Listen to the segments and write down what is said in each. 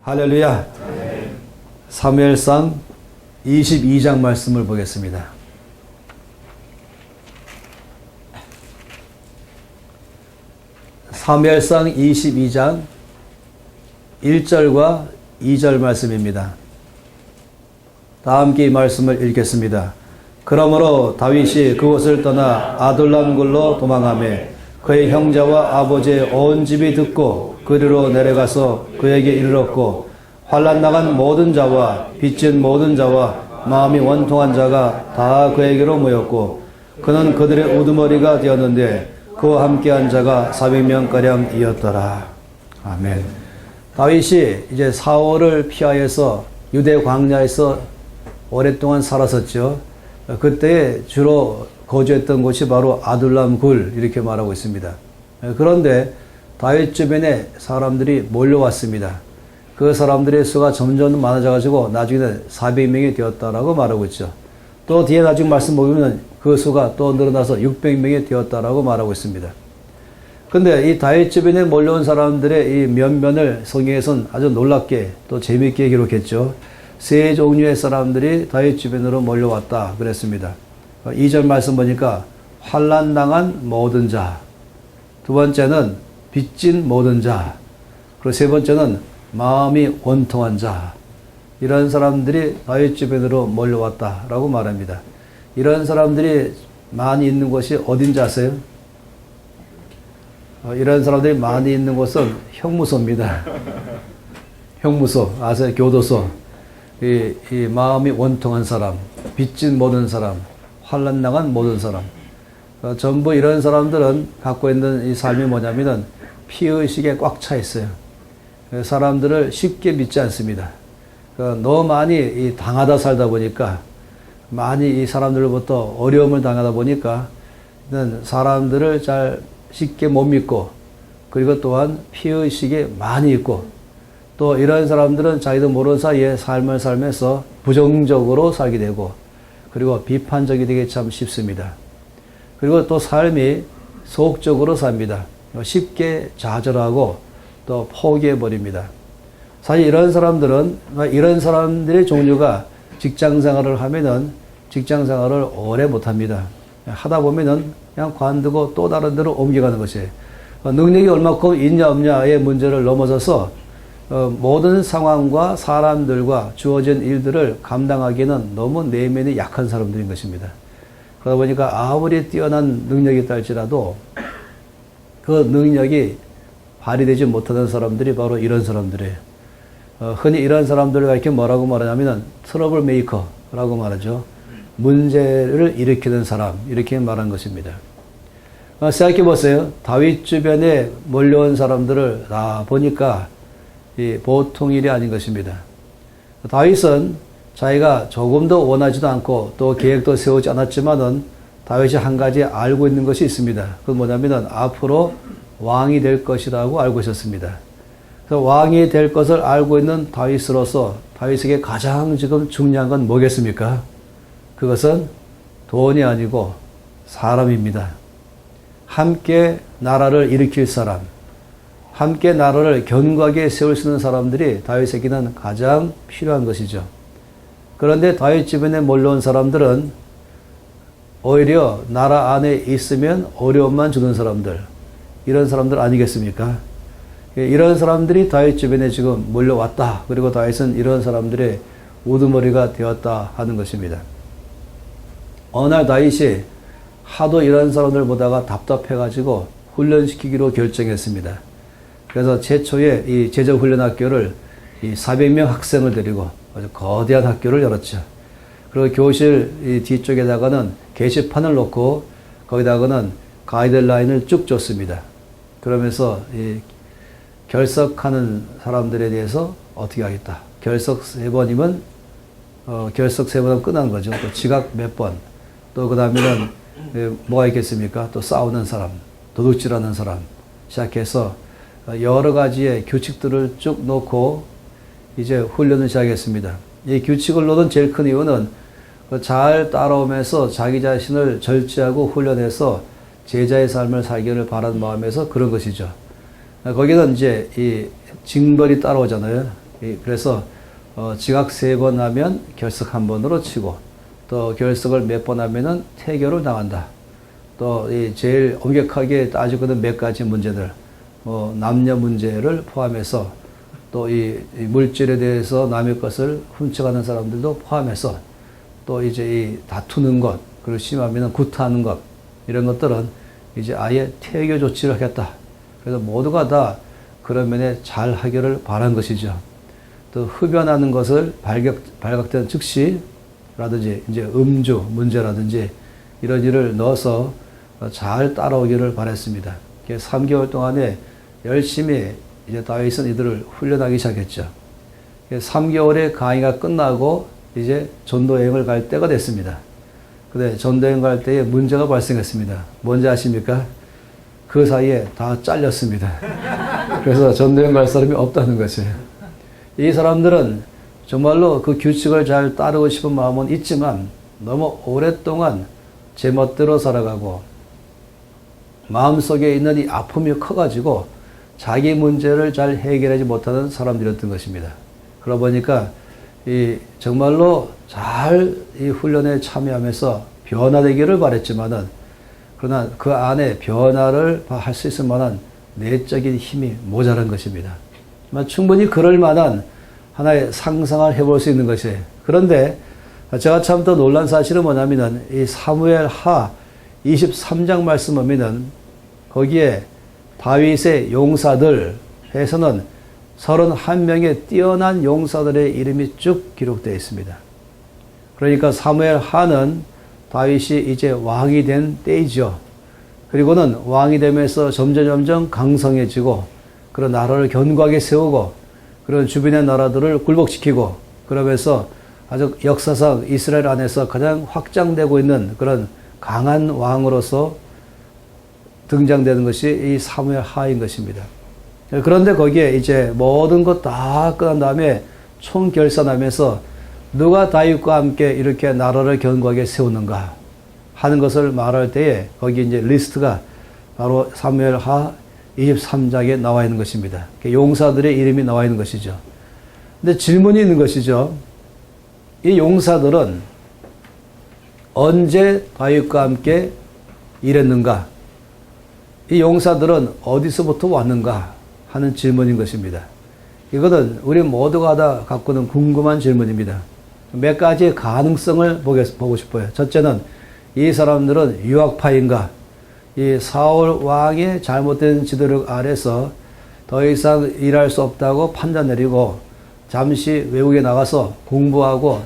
할렐루야. 사무엘상 22장 말씀을 보겠습니다. 사무엘상 22장 1절과 2절 말씀입니다. 다 함께 이 말씀을 읽겠습니다. 그러므로 다윗이 그곳을 떠나 아둘람굴로 도망하며 그의 형제와 아버지의 온 집이 듣고 그리로 내려가서 그에게 이르렀고 환난 나간 모든 자와 빚진 모든 자와 마음이 원통한 자가 다 그에게로 모였고 그는 그들의 우두머리가 되었는데 그와 함께한 자가 400명가량이었더라. 아멘. 다윗이 이제 사울을 피하여서 유대 광야에서 오랫동안 살았었죠. 그때 주로 거주했던 곳이 바로 아둘람 굴 이렇게 말하고 있습니다. 그런데 다윗 주변에 사람들이 몰려왔습니다. 그 사람들의 수가 점점 많아져 가지고 나중에는 400명이 되었다라고 말하고 있죠. 또 뒤에 나중에 말씀 보면 그 수가 또 늘어나서 600명이 되었다라고 말하고 있습니다. 근데 이 다윗 주변에 몰려온 사람들의 이 면면을 성경에서는 아주 놀랍게 또 재미있게 기록했죠. 세 종류의 사람들이 다윗 주변으로 몰려왔다 그랬습니다. 2절 말씀 보니까 환난 당한 모든 자, 두 번째는 빚진 모든 자, 그리고 세 번째는 마음이 원통한 자, 이런 사람들이 다윗 주변으로 몰려왔다라고 말합니다. 이런 사람들이 많이 있는 곳이 어딘지 아세요? 이런 사람들이 많이 있는 곳은 형무소입니다. 형무소, 아세요? 교도소. 이 마음이 원통한 사람, 빚진 모든 사람, 환난 당한 모든 사람, 전부 이런 사람들은 갖고 있는 이 삶이 뭐냐면은 피의식에 꽉 차 있어요. 사람들을 쉽게 믿지 않습니다. 너무 많이 당하다 살다 보니까, 많이 이 사람들로부터 어려움을 당하다 보니까 사람들을 잘 쉽게 못 믿고, 그리고 또한 피의식에 많이 있고, 또 이런 사람들은 자기도 모르는 사이에 삶을 살면서 부정적으로 살게 되고, 그리고 비판적이 되기 참 쉽습니다. 그리고 또 삶이 소극적으로 삽니다. 쉽게 좌절하고 또 포기해버립니다. 사실 이런 사람들의 종류가 직장 생활을 하면은 직장 생활을 오래 못합니다. 하다 보면은 그냥 관두고 또 다른 데로 옮겨가는 것이에요. 능력이 얼마큼 있냐 없냐의 문제를 넘어서서 모든 상황과 사람들과 주어진 일들을 감당하기에는 너무 내면이 약한 사람들인 것입니다. 그러다 보니까 아무리 뛰어난 능력이 있다 할지라도 그 능력이 발휘되지 못하는 사람들이 바로 이런 사람들이에요. 흔히 이런 사람들을 이렇게 뭐라고 말하냐면 트러블 메이커라고 말하죠. 문제를 일으키는 사람, 이렇게 말한 것입니다. 생각해 보세요. 다윗 주변에 몰려온 사람들을 다 보니까 보통 일이 아닌 것입니다. 다윗은 자기가 조금도 원하지도 않고 또 계획도 세우지 않았지만은 다윗이 한 가지 알고 있는 것이 있습니다. 그건 뭐냐면은 앞으로 왕이 될 것이라고 알고 있었습니다. 그래서 왕이 될 것을 알고 있는 다윗으로서 다윗에게 가장 지금 중요한 건 뭐겠습니까? 그것은 돈이 아니고 사람입니다. 함께 나라를 일으킬 사람, 함께 나라를 견고하게 세울 수 있는 사람들이 다윗에게는 가장 필요한 것이죠. 그런데 다윗 주변에 몰려온 사람들은 오히려 나라 안에 있으면 어려움만 주는 사람들, 이런 사람들 아니겠습니까? 이런 사람들이 다윗 주변에 지금 몰려왔다. 그리고 다윗은 이런 사람들의 우두머리가 되었다 하는 것입니다. 어느 날 다윗이 하도 이런 사람들 보다가 답답해가지고 훈련시키기로 결정했습니다. 그래서 최초에 이 제자훈련학교를 400명 학생을 데리고 아주 거대한 학교를 열었죠. 그리고 교실 뒤쪽에다가는 게시판을 놓고 거기다가는 가이드라인을 쭉 줬습니다. 그러면서 결석하는 사람들에 대해서 어떻게 하겠다. 결석 3번이면 결석 3번은 끝난 거죠. 또 지각 몇 번. 또 그 다음에는 뭐가 있겠습니까? 또 싸우는 사람, 도둑질하는 사람 시작해서 여러 가지의 규칙들을 쭉 놓고 이제 훈련을 시작했습니다. 이 규칙을 놓은 제일 큰 이유는 잘 따라오면서 자기 자신을 절제하고 훈련해서 제자의 삶을 살기를 바라는 마음에서 그런 것이죠. 거기는 이제 이 징벌이 따라오잖아요. 그래서 지각 3번 하면 결석 1번으로 치고 또 결석을 몇 번 하면은 태교를 당한다. 또 제일 엄격하게 따지거든 몇 가지 문제들, 남녀 문제를 포함해서 또 이 물질에 대해서 남의 것을 훔쳐가는 사람들도 포함해서 또 이제 이 다투는 것, 그리고 심하면은 구타하는 것, 이런 것들은 이제 아예 태교 조치를 하겠다. 그래서 모두가 다 그런 면에 잘 하기를 바란 것이죠. 또 흡연하는 것을 발각된 즉시라든지 이제 음주 문제라든지 이런 일을 넣어서 잘 따라오기를 바랬습니다. 3개월 동안에 열심히 이제 다윗은 이들을 훈련하기 시작했죠. 3개월의 강의가 끝나고 이제 전도여행을 갈 때가 됐습니다. 근데 전도여행 갈 때에 문제가 발생했습니다. 뭔지 아십니까? 그 사이에 다 잘렸습니다. 그래서 전도여행 갈 사람이 없다는 것이에요. 이 사람들은 정말로 그 규칙을 잘 따르고 싶은 마음은 있지만 너무 오랫동안 제멋대로 살아가고 마음속에 있는 이 아픔이 커가지고 자기 문제를 잘 해결하지 못하는 사람들이었던 것입니다. 그러다 보니까 정말로 잘 이 훈련에 참여하면서 변화되기를 바랬지만은 그러나 그 안에 변화를 할 수 있을 만한 내적인 힘이 모자란 것입니다. 충분히 그럴 만한 하나의 상상을 해볼 수 있는 것이에요. 그런데 제가 참 더 놀란 사실은 뭐냐면은 이 사무엘 하 23장 말씀 보면은 거기에 다윗의 용사들 해서는 31명의 뛰어난 용사들의 이름이 쭉 기록되어 있습니다. 그러니까 사무엘 하는 다윗이 이제 왕이 된 때이죠. 그리고는 왕이 되면서 점점 강성해지고 그런 나라를 견고하게 세우고 그런 주변의 나라들을 굴복시키고 그러면서 아주 역사상 이스라엘 안에서 가장 확장되고 있는 그런 강한 왕으로서 등장되는 것이 이 사무엘 하인 것입니다. 그런데 거기에 이제 모든 것 다 끝난 다음에 총결산하면서 누가 다윗과 함께 이렇게 나라를 견고하게 세우는가 하는 것을 말할 때에 거기 이제 리스트가 바로 사무엘 하 23장에 나와 있는 것입니다. 용사들의 이름이 나와 있는 것이죠. 근데 질문이 있는 것이죠. 이 용사들은 언제 다윗과 함께 일했는가? 이 용사들은 어디서부터 왔는가? 하는 질문인 것입니다. 이것은 우리 모두가 다 갖고는 궁금한 질문입니다. 몇 가지의 가능성을 보고 싶어요. 첫째는 이 사람들은 유학파인가? 이 사울 왕의 잘못된 지도력 아래서 더 이상 일할 수 없다고 판단 내리고 잠시 외국에 나가서 공부하고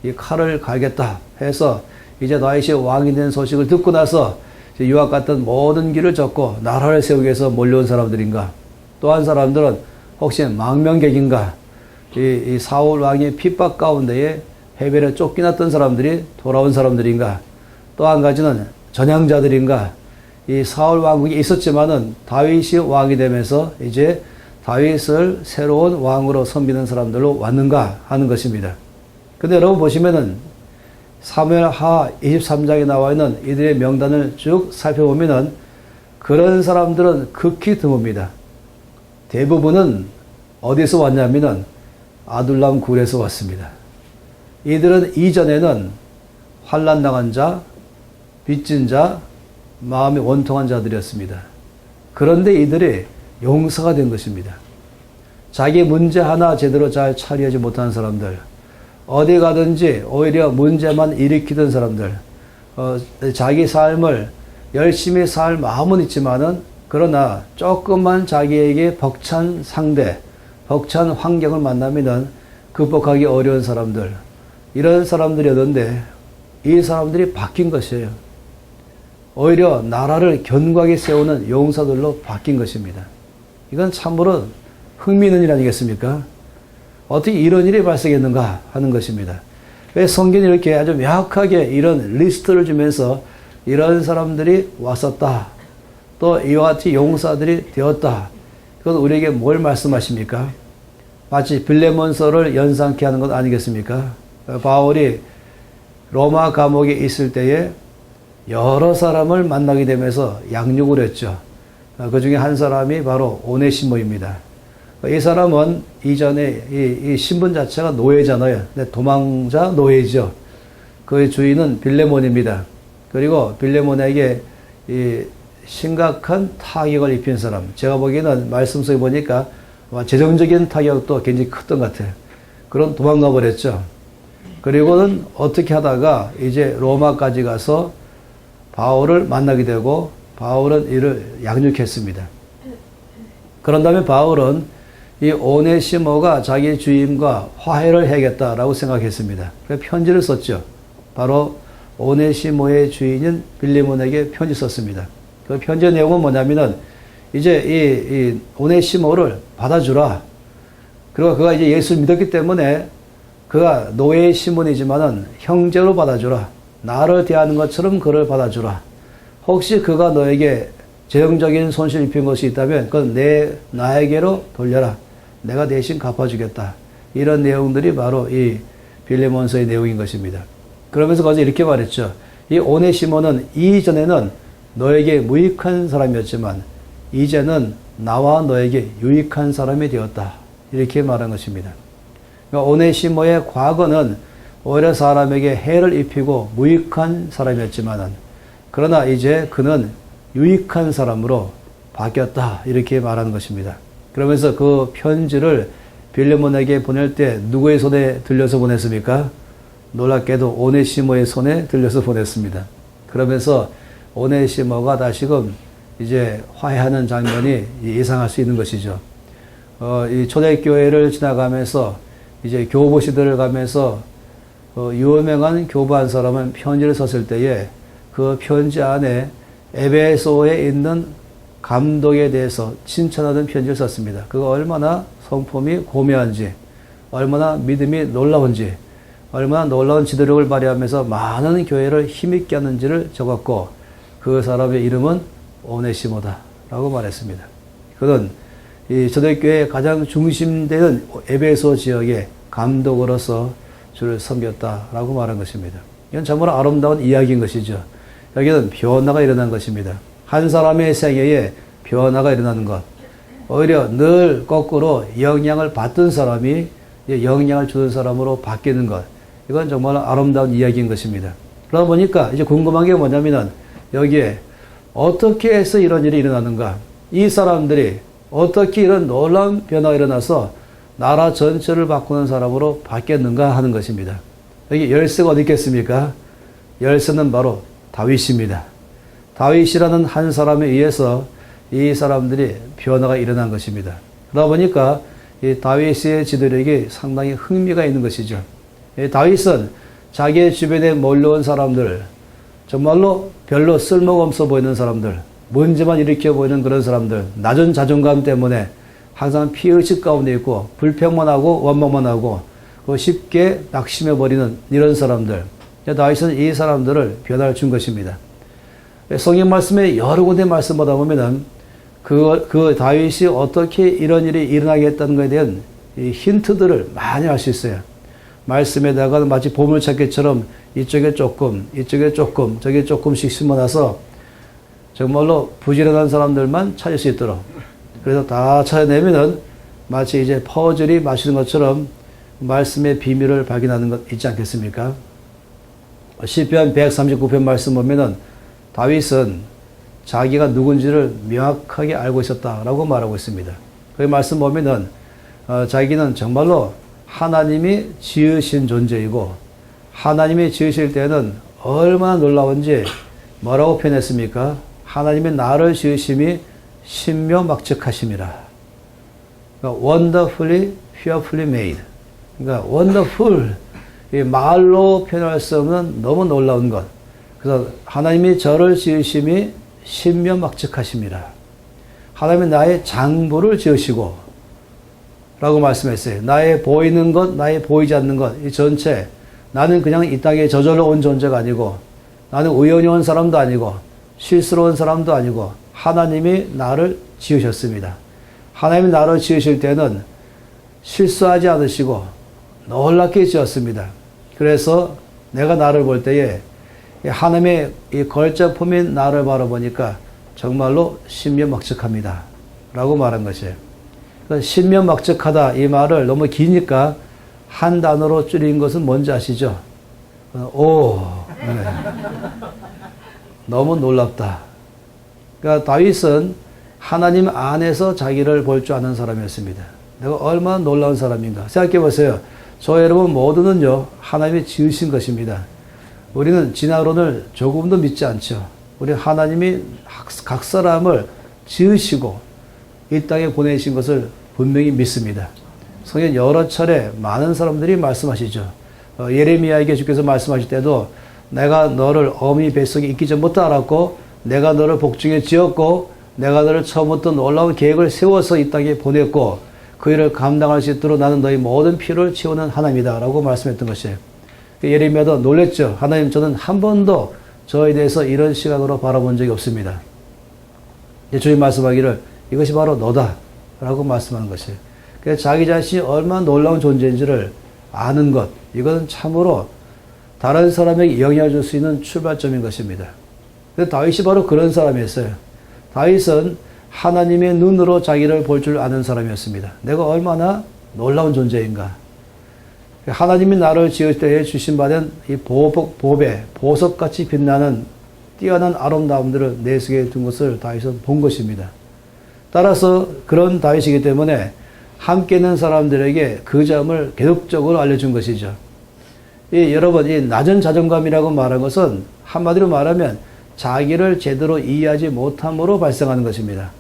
이 칼을 갈겠다 해서 이제 다윗이 왕이 된 소식을 듣고 나서 유학 갔던 모든 길을 젓고 나라를 세우기 위해서 몰려온 사람들인가? 또 한 사람들은 혹시 망명객인가? 이 사울 왕의 핍박 가운데에 해변에 쫓겨났던 사람들이 돌아온 사람들인가? 또 한 가지는 전향자들인가? 이 사울 왕국이 있었지만은 다윗이 왕이 되면서 이제 다윗을 새로운 왕으로 섬기는 사람들로 왔는가 하는 것입니다. 근데 여러분 보시면은 사무엘 하 23장에 나와 있는 이들의 명단을 쭉 살펴보면은 그런 사람들은 극히 드뭅니다. 대부분은 어디서 왔냐면은 아둘람 굴에서 왔습니다. 이들은 이전에는 환난 당한 자, 빚진 자, 마음이 원통한 자들이었습니다. 그런데 이들이 용사가 된 것입니다. 자기 문제 하나 제대로 잘 처리하지 못하는 사람들, 어디 가든지 오히려 문제만 일으키던 사람들, 자기 삶을 열심히 살 마음은 있지만은 그러나 조금만 자기에게 벅찬 상대, 벅찬 환경을 만나면은 극복하기 어려운 사람들, 이런 사람들이었는데 이 사람들이 바뀐 것이에요. 오히려 나라를 견고하게 세우는 용사들로 바뀐 것입니다. 이건 참으로 흥미있는 일 아니겠습니까? 어떻게 이런 일이 발생했는가 하는 것입니다. 왜 성경이 이렇게 아주 명확하게 이런 리스트를 주면서 이런 사람들이 왔었다. 또 이와 같이 용사들이 되었다. 그건 우리에게 뭘 말씀하십니까? 마치 빌레몬서를 연상케 하는 것 아니겠습니까? 바울이 로마 감옥에 있을 때에 여러 사람을 만나게 되면서 양육을 했죠. 그 중에 한 사람이 바로 오네시모입니다. 이 사람은 이전에 이 신분 자체가 노예잖아요. 도망자 노예죠. 그의 주인은 빌레몬입니다. 그리고 빌레몬에게 이 심각한 타격을 입힌 사람. 제가 보기에는 말씀 속에 보니까 재정적인 타격도 굉장히 컸던 것 같아요. 그런 도망가 버렸죠. 그리고는 어떻게 하다가 이제 로마까지 가서 바울을 만나게 되고 바울은 이를 양육했습니다. 그런 다음에 바울은 이 오네시모가 자기 주임과 화해를 해야겠다라고 생각했습니다. 그래서 편지를 썼죠. 바로 오네시모의 주인인 빌레몬에게 편지 썼습니다. 그 편지의 내용은 뭐냐면은 이제 이 오네시모를 받아주라. 그리고 그가 이제 예수를 믿었기 때문에 그가 노예의 신분이지만은 형제로 받아주라. 나를 대하는 것처럼 그를 받아주라. 혹시 그가 너에게 재정적인 손실을 입힌 것이 있다면 그건 나에게로 돌려라. 내가 대신 갚아주겠다. 이런 내용들이 바로 이 빌레몬서의 내용인 것입니다. 그러면서 거기서 이렇게 말했죠. 이 오네시모는 이전에는 너에게 무익한 사람이었지만 이제는 나와 너에게 유익한 사람이 되었다. 이렇게 말한 것입니다. 그러니까 오네시모의 과거는 오히려 사람에게 해를 입히고 무익한 사람이었지만은 그러나 이제 그는 유익한 사람으로 바뀌었다. 이렇게 말하는 것입니다. 그러면서 그 편지를 빌레몬에게 보낼 때 누구의 손에 들려서 보냈습니까? 놀랍게도 오네시모의 손에 들려서 보냈습니다. 그러면서 오네시모가 다시금 이제 화해하는 장면이 예상할 수 있는 것이죠. 이 초대교회를 지나가면서 이제 교보시들을 가면서 유명한 교부 한 사람은 편지를 썼을 때에 그 편지 안에 에베소에 있는 감독에 대해서 칭찬하는 편지를 썼습니다. 그가 얼마나 성품이 고매한지, 얼마나 믿음이 놀라운지, 얼마나 놀라운 지도력을 발휘하면서 많은 교회를 힘있게 하는지를 적었고 그 사람의 이름은 오네시모다 라고 말했습니다. 그는 이 초대교회의 가장 중심되는 에베소 지역의 감독으로서 주를 섬겼다라고 말한 것입니다. 이건 정말 아름다운 이야기인 것이죠. 여기는 변화가 일어난 것입니다. 한 사람의 생애에 변화가 일어나는 것. 오히려 늘 거꾸로 영향을 받던 사람이 영향을 주는 사람으로 바뀌는 것. 이건 정말 아름다운 이야기인 것입니다. 그러다 보니까 이제 궁금한 게 뭐냐면은 여기에 어떻게 해서 이런 일이 일어나는가? 이 사람들이 어떻게 이런 놀라운 변화가 일어나서 나라 전체를 바꾸는 사람으로 바뀌었는가 하는 것입니다. 여기 열쇠가 어디 있겠습니까? 열쇠는 바로 다윗입니다. 다윗이라는 한 사람에 의해서 이 사람들이 변화가 일어난 것입니다. 그러다 보니까 이 다윗의 지도력이 상당히 흥미가 있는 것이죠. 이 다윗은 자기의 주변에 몰려온 사람들, 정말로 별로 쓸모가 없어 보이는 사람들, 문제만 일으켜 보이는 그런 사람들, 낮은 자존감 때문에 항상 피의식 가운데 있고 불평만 하고 원망만 하고 쉽게 낙심해버리는 이런 사람들. 다윗은 이 사람들을 변화를 준 것입니다. 성경 말씀에 여러 군데 말씀하다 보면은 그 다윗이 어떻게 이런 일이 일어나게 했다는 것에 대한 이 힌트들을 많이 알 수 있어요. 말씀에다가 마치 보물찾기처럼 이쪽에 조금, 저게 조금씩 심어놔서 정말로 부지런한 사람들만 찾을 수 있도록. 그래서 다 찾아내면은 마치 이제 퍼즐이 마시는 것처럼 말씀의 비밀을 발견하는 것 있지 않겠습니까? 시편 139편 말씀 보면은 다윗은 자기가 누군지를 명확하게 알고 있었다라고 말하고 있습니다. 그 말씀 보면은 자기는 정말로 하나님이 지으신 존재이고 하나님이 지으실 때는 얼마나 놀라운지 뭐라고 표현했습니까? 하나님이 나를 지으심이 신묘막측하심이라. 그러니까 wonderfully, fearfully made. 그러니까 wonderful, 이 말로 표현할 수 없는 너무 놀라운 것. 그래서 하나님이 저를 지으심이 신묘막측하심이라. 하나님이 나의 장부를 지으시고 라고 말씀했어요. 나의 보이는 것, 나의 보이지 않는 것, 이 전체. 나는 그냥 이 땅에 저절로 온 존재가 아니고 나는 우연히 온 사람도 아니고 실수로 온 사람도 아니고 하나님이 나를 지으셨습니다. 하나님이 나를 지으실 때는 실수하지 않으시고 놀랍게 지었습니다. 그래서 내가 나를 볼 때에 하나님의 이 걸작품인 나를 바라보니까 정말로 신묘막측합니다. 라고 말한 것이에요. 신명막측하다 이 말을 너무 기니까 한 단어로 줄인 것은 뭔지 아시죠? 오. 네. 너무 놀랍다. 그러니까 다윗은 하나님 안에서 자기를 볼 줄 아는 사람이었습니다. 내가 얼마나 놀라운 사람인가. 생각해 보세요. 저 여러분 모두는요, 하나님이 지으신 것입니다. 우리는 진화론을 조금도 믿지 않죠. 우리 하나님이 각 사람을 지으시고 이 땅에 보내신 것을 분명히 믿습니다. 성경 여러 차례 많은 사람들이 말씀하시죠. 예레미야에게 주께서 말씀하실 때도 내가 너를 어미 뱃속에 있기 전부터 알았고 내가 너를 복중에 지었고 내가 너를 처음부터 놀라운 계획을 세워서 이 땅에 보냈고 그 일을 감당할 수 있도록 나는 너희 모든 필요를 채우는 하나님이다 라고 말씀했던 것이에요. 예레미야도 놀랬죠. 하나님, 저는 한 번도 저에 대해서 이런 시각으로 바라본 적이 없습니다. 주님 말씀하기를 이것이 바로 너다 라고 말씀하는 것이에요. 그래서 자기 자신이 얼마나 놀라운 존재인지를 아는 것, 이것은 참으로 다른 사람에게 영향을 줄 수 있는 출발점인 것입니다. 근데 다윗이 바로 그런 사람이었어요. 다윗은 하나님의 눈으로 자기를 볼 줄 아는 사람이었습니다. 내가 얼마나 놀라운 존재인가. 하나님이 나를 지을 때에 주신 바는 이 보배, 보석같이 빛나는 뛰어난 아름다움들을 내 속에 둔 것을 다윗은 본 것입니다. 따라서 그런 다윗이기 때문에 함께 있는 사람들에게 그 점을 계속적으로 알려준 것이죠. 여러분, 이 낮은 자존감이라고 말한 것은 한마디로 말하면 자기를 제대로 이해하지 못함으로 발생하는 것입니다.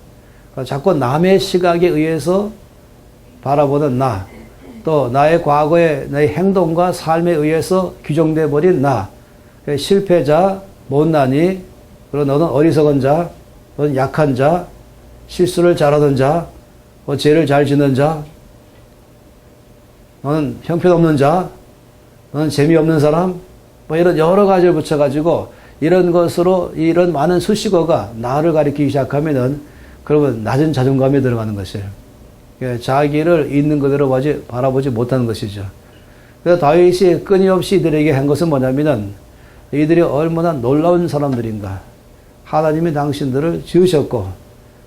자꾸 남의 시각에 의해서 바라보는 나, 또 나의 과거의 나의 행동과 삶에 의해서 규정되어 버린 나, 실패자, 못난이, 그리고 너는 어리석은 자, 너는 약한 자, 실수를 잘하는 자, 죄를 잘 짓는 자, 너는 형편없는 자, 너는 재미없는 사람, 이런 여러 가지를 붙여가지고 이런 것으로 이런 많은 수식어가 나를 가리키기 시작하면은 그러면 낮은 자존감에 들어가는 것이에요. 자기를 있는 그대로 바라보지 못하는 것이죠. 그래서 다윗이 끊임없이 이들에게 한 것은 뭐냐면은 이들이 얼마나 놀라운 사람들인가. 하나님이 당신들을 지으셨고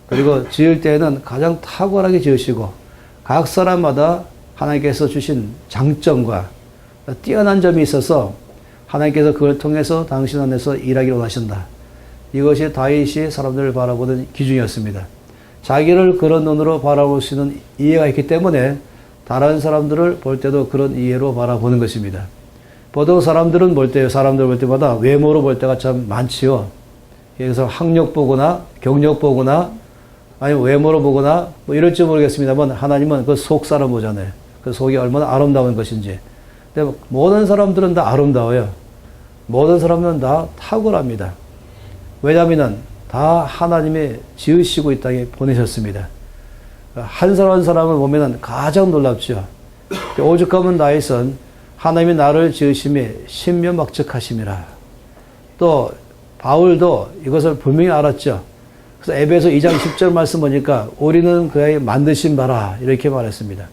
그리고 지을 때에는 가장 탁월하게 지으시고 각 사람마다 하나님께서 주신 장점과 뛰어난 점이 있어서 하나님께서 그걸 통해서 당신 안에서 일하기를 원하신다. 이것이 다윗이 사람들을 바라보는 기준이었습니다. 자기를 그런 눈으로 바라볼 수 있는 이해가 있기 때문에 다른 사람들을 볼 때도 그런 이해로 바라보는 것입니다. 보통 사람들은 사람들 볼 때마다 외모로 볼 때가 참 많지요. 그래서 학력 보거나 경력 보거나 아니면 외모로 보거나 이럴지 모르겠습니다만 하나님은 그 속 사람 보잖아요. 그 속이 얼마나 아름다운 것인지. 근데 모든 사람들은 다 아름다워요. 모든 사람들은 다 탁월합니다. 왜냐하면 다 하나님이 지으시고 이 땅에 보내셨습니다. 한 사람 한 사람을 보면 가장 놀랍죠. 오죽하면 다윗은 하나님이 나를 지으심이 신명막측하심이라. 또 바울도 이것을 분명히 알았죠. 그래서 에베소 2장 10절 말씀 보니까 우리는 그의 만드신 바라 이렇게 말했습니다.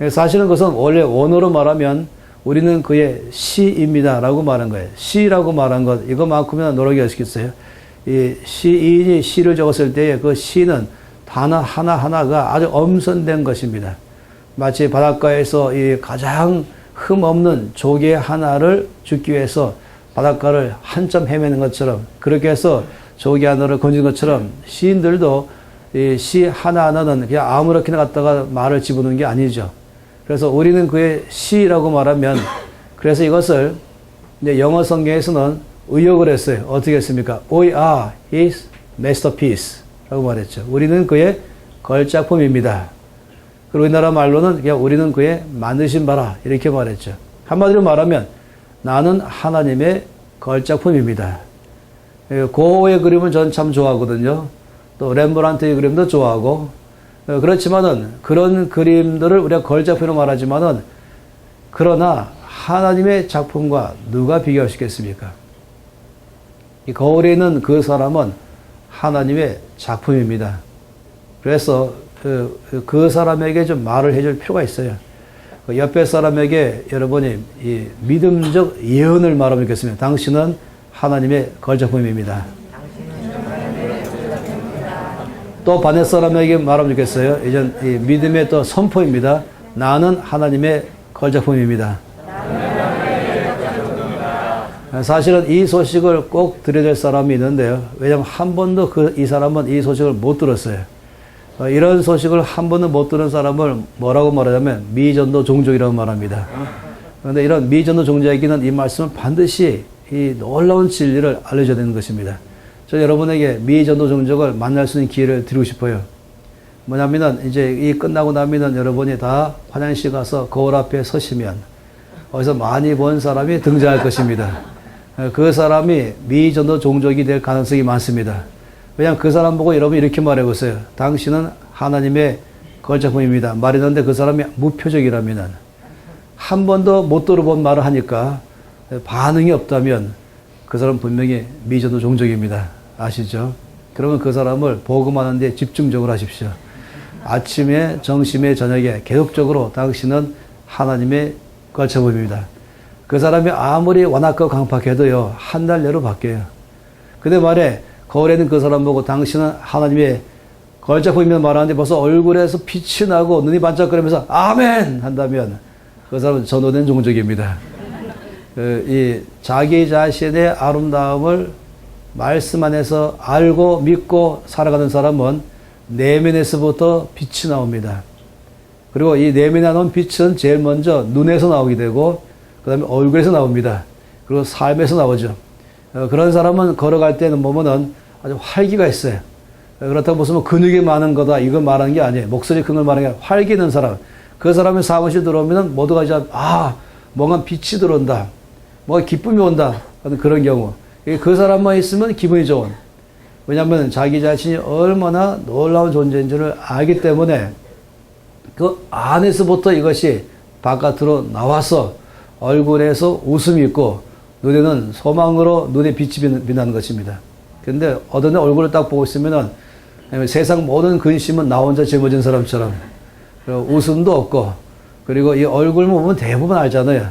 사실은 그것은 원래 원어로 말하면 우리는 그의 시입니다 라고 말한 거예요. 시라고 말한 것 이거만큼이나 노력이 없겠어요. 이 시인이 시를 적었을 때에 그 시는 단어 하나하나가 아주 엄선된 것입니다. 마치 바닷가에서 이 가장 흠 없는 조개 하나를 죽기 위해서 바닷가를 한참 헤매는 것처럼 그렇게 해서 조개 하나를 건진 것처럼 시인들도 이 시 하나하나는 그냥 아무렇게나 갖다가 말을 집어넣는 게 아니죠. 그래서 우리는 그의 시라고 말하면 그래서 이것을 이제 영어 성경에서는 의역을 했어요. 어떻게 했습니까? We are his masterpiece 라고 말했죠. 우리는 그의 걸작품입니다. 그리고 우리나라 말로는 그냥 우리는 그의 만드신 바라 이렇게 말했죠. 한마디로 말하면 나는 하나님의 걸작품입니다. 고흐의 그림을 저는 참 좋아하거든요. 또 렘브란트의 그림도 좋아하고 그렇지만은 그런 그림들을 우리가 걸작품으로 말하지만은 그러나 하나님의 작품과 누가 비교할 수 있겠습니까? 이 거울에 있는 그 사람은 하나님의 작품입니다. 그래서 그 사람에게 좀 말을 해줄 필요가 있어요. 그 옆에 사람에게 여러분이 이 믿음적 예언을 말하면 좋겠습니다. 당신은 하나님의 걸작품입니다. 또 반대 사람에게 말하면 좋겠어요. 이젠 이 믿음의 또 선포입니다. 나는 하나님의 걸작품입니다. 사실은 이 소식을 꼭 드려야 될 사람이 있는데요. 왜냐하면 한 번도 이 사람은 이 소식을 못 들었어요. 이런 소식을 한 번도 못 들은 사람을 뭐라고 말하냐면 미전도 종족이라고 말합니다. 그런데 이런 미전도 종족에게는 이 말씀은 반드시 이 놀라운 진리를 알려줘야 되는 것입니다. 저 여러분에게 미전도 종족을 만날 수 있는 기회를 드리고 싶어요. 뭐냐면은 이제 이 끝나고 나면은 여러분이 다 화장실 가서 거울 앞에 서시면 어디서 많이 본 사람이 등장할 것입니다. 그 사람이 미전도 종족이 될 가능성이 많습니다. 왜냐하면 그 사람 보고 여러분이 이렇게 말해보세요. 당신은 하나님의 걸작품입니다. 말했는데 그 사람이 무표적이라면 한 번도 못 들어본 말을 하니까 반응이 없다면 그 사람 분명히 미전도 종족입니다. 아시죠? 그러면 그 사람을 복음하는 데 집중적으로 하십시오. 아침에, 점심에, 저녁에 계속적으로 당신은 하나님의 걸작품입니다. 그 사람이 아무리 완악하고 강팍해도요, 한 달 내로 바뀌어요. 근데 말에 거울에 있는 그 사람 보고 당신은 하나님의 걸작품이면 말하는데 벌써 얼굴에서 빛이 나고 눈이 반짝거리면서 아멘! 한다면 그 사람은 전도된 종족입니다. 이 자기 자신의 아름다움을 말씀 안에서 알고 믿고 살아가는 사람은 내면에서부터 빛이 나옵니다. 그리고 이 내면에 나온 빛은 제일 먼저 눈에서 나오게 되고 그 다음에 얼굴에서 나옵니다. 그리고 삶에서 나오죠. 그런 사람은 걸어갈 때는 보면은 아주 활기가 있어요. 그렇다고 무슨 근육이 많은 거다 이걸 말하는 게 아니에요. 목소리 큰 걸 말하는 게 아니라 활기 있는 사람. 그 사람이 사무실 들어오면은 모두가 이제 뭔가 빛이 들어온다. 뭔가 기쁨이 온다. 하는 그런 경우. 그 사람만 있으면 기분이 좋은. 왜냐하면 자기 자신이 얼마나 놀라운 존재인지를 알기 때문에 그 안에서부터 이것이 바깥으로 나와서 얼굴에서 웃음이 있고 눈에는 소망으로 눈에 빛이 빛나는 것입니다. 그런데 어떤 얼굴을 딱 보고 있으면은 세상 모든 근심은 나 혼자 짊어진 사람처럼 웃음도 없고 그리고 이 얼굴 보면 대부분 알잖아요.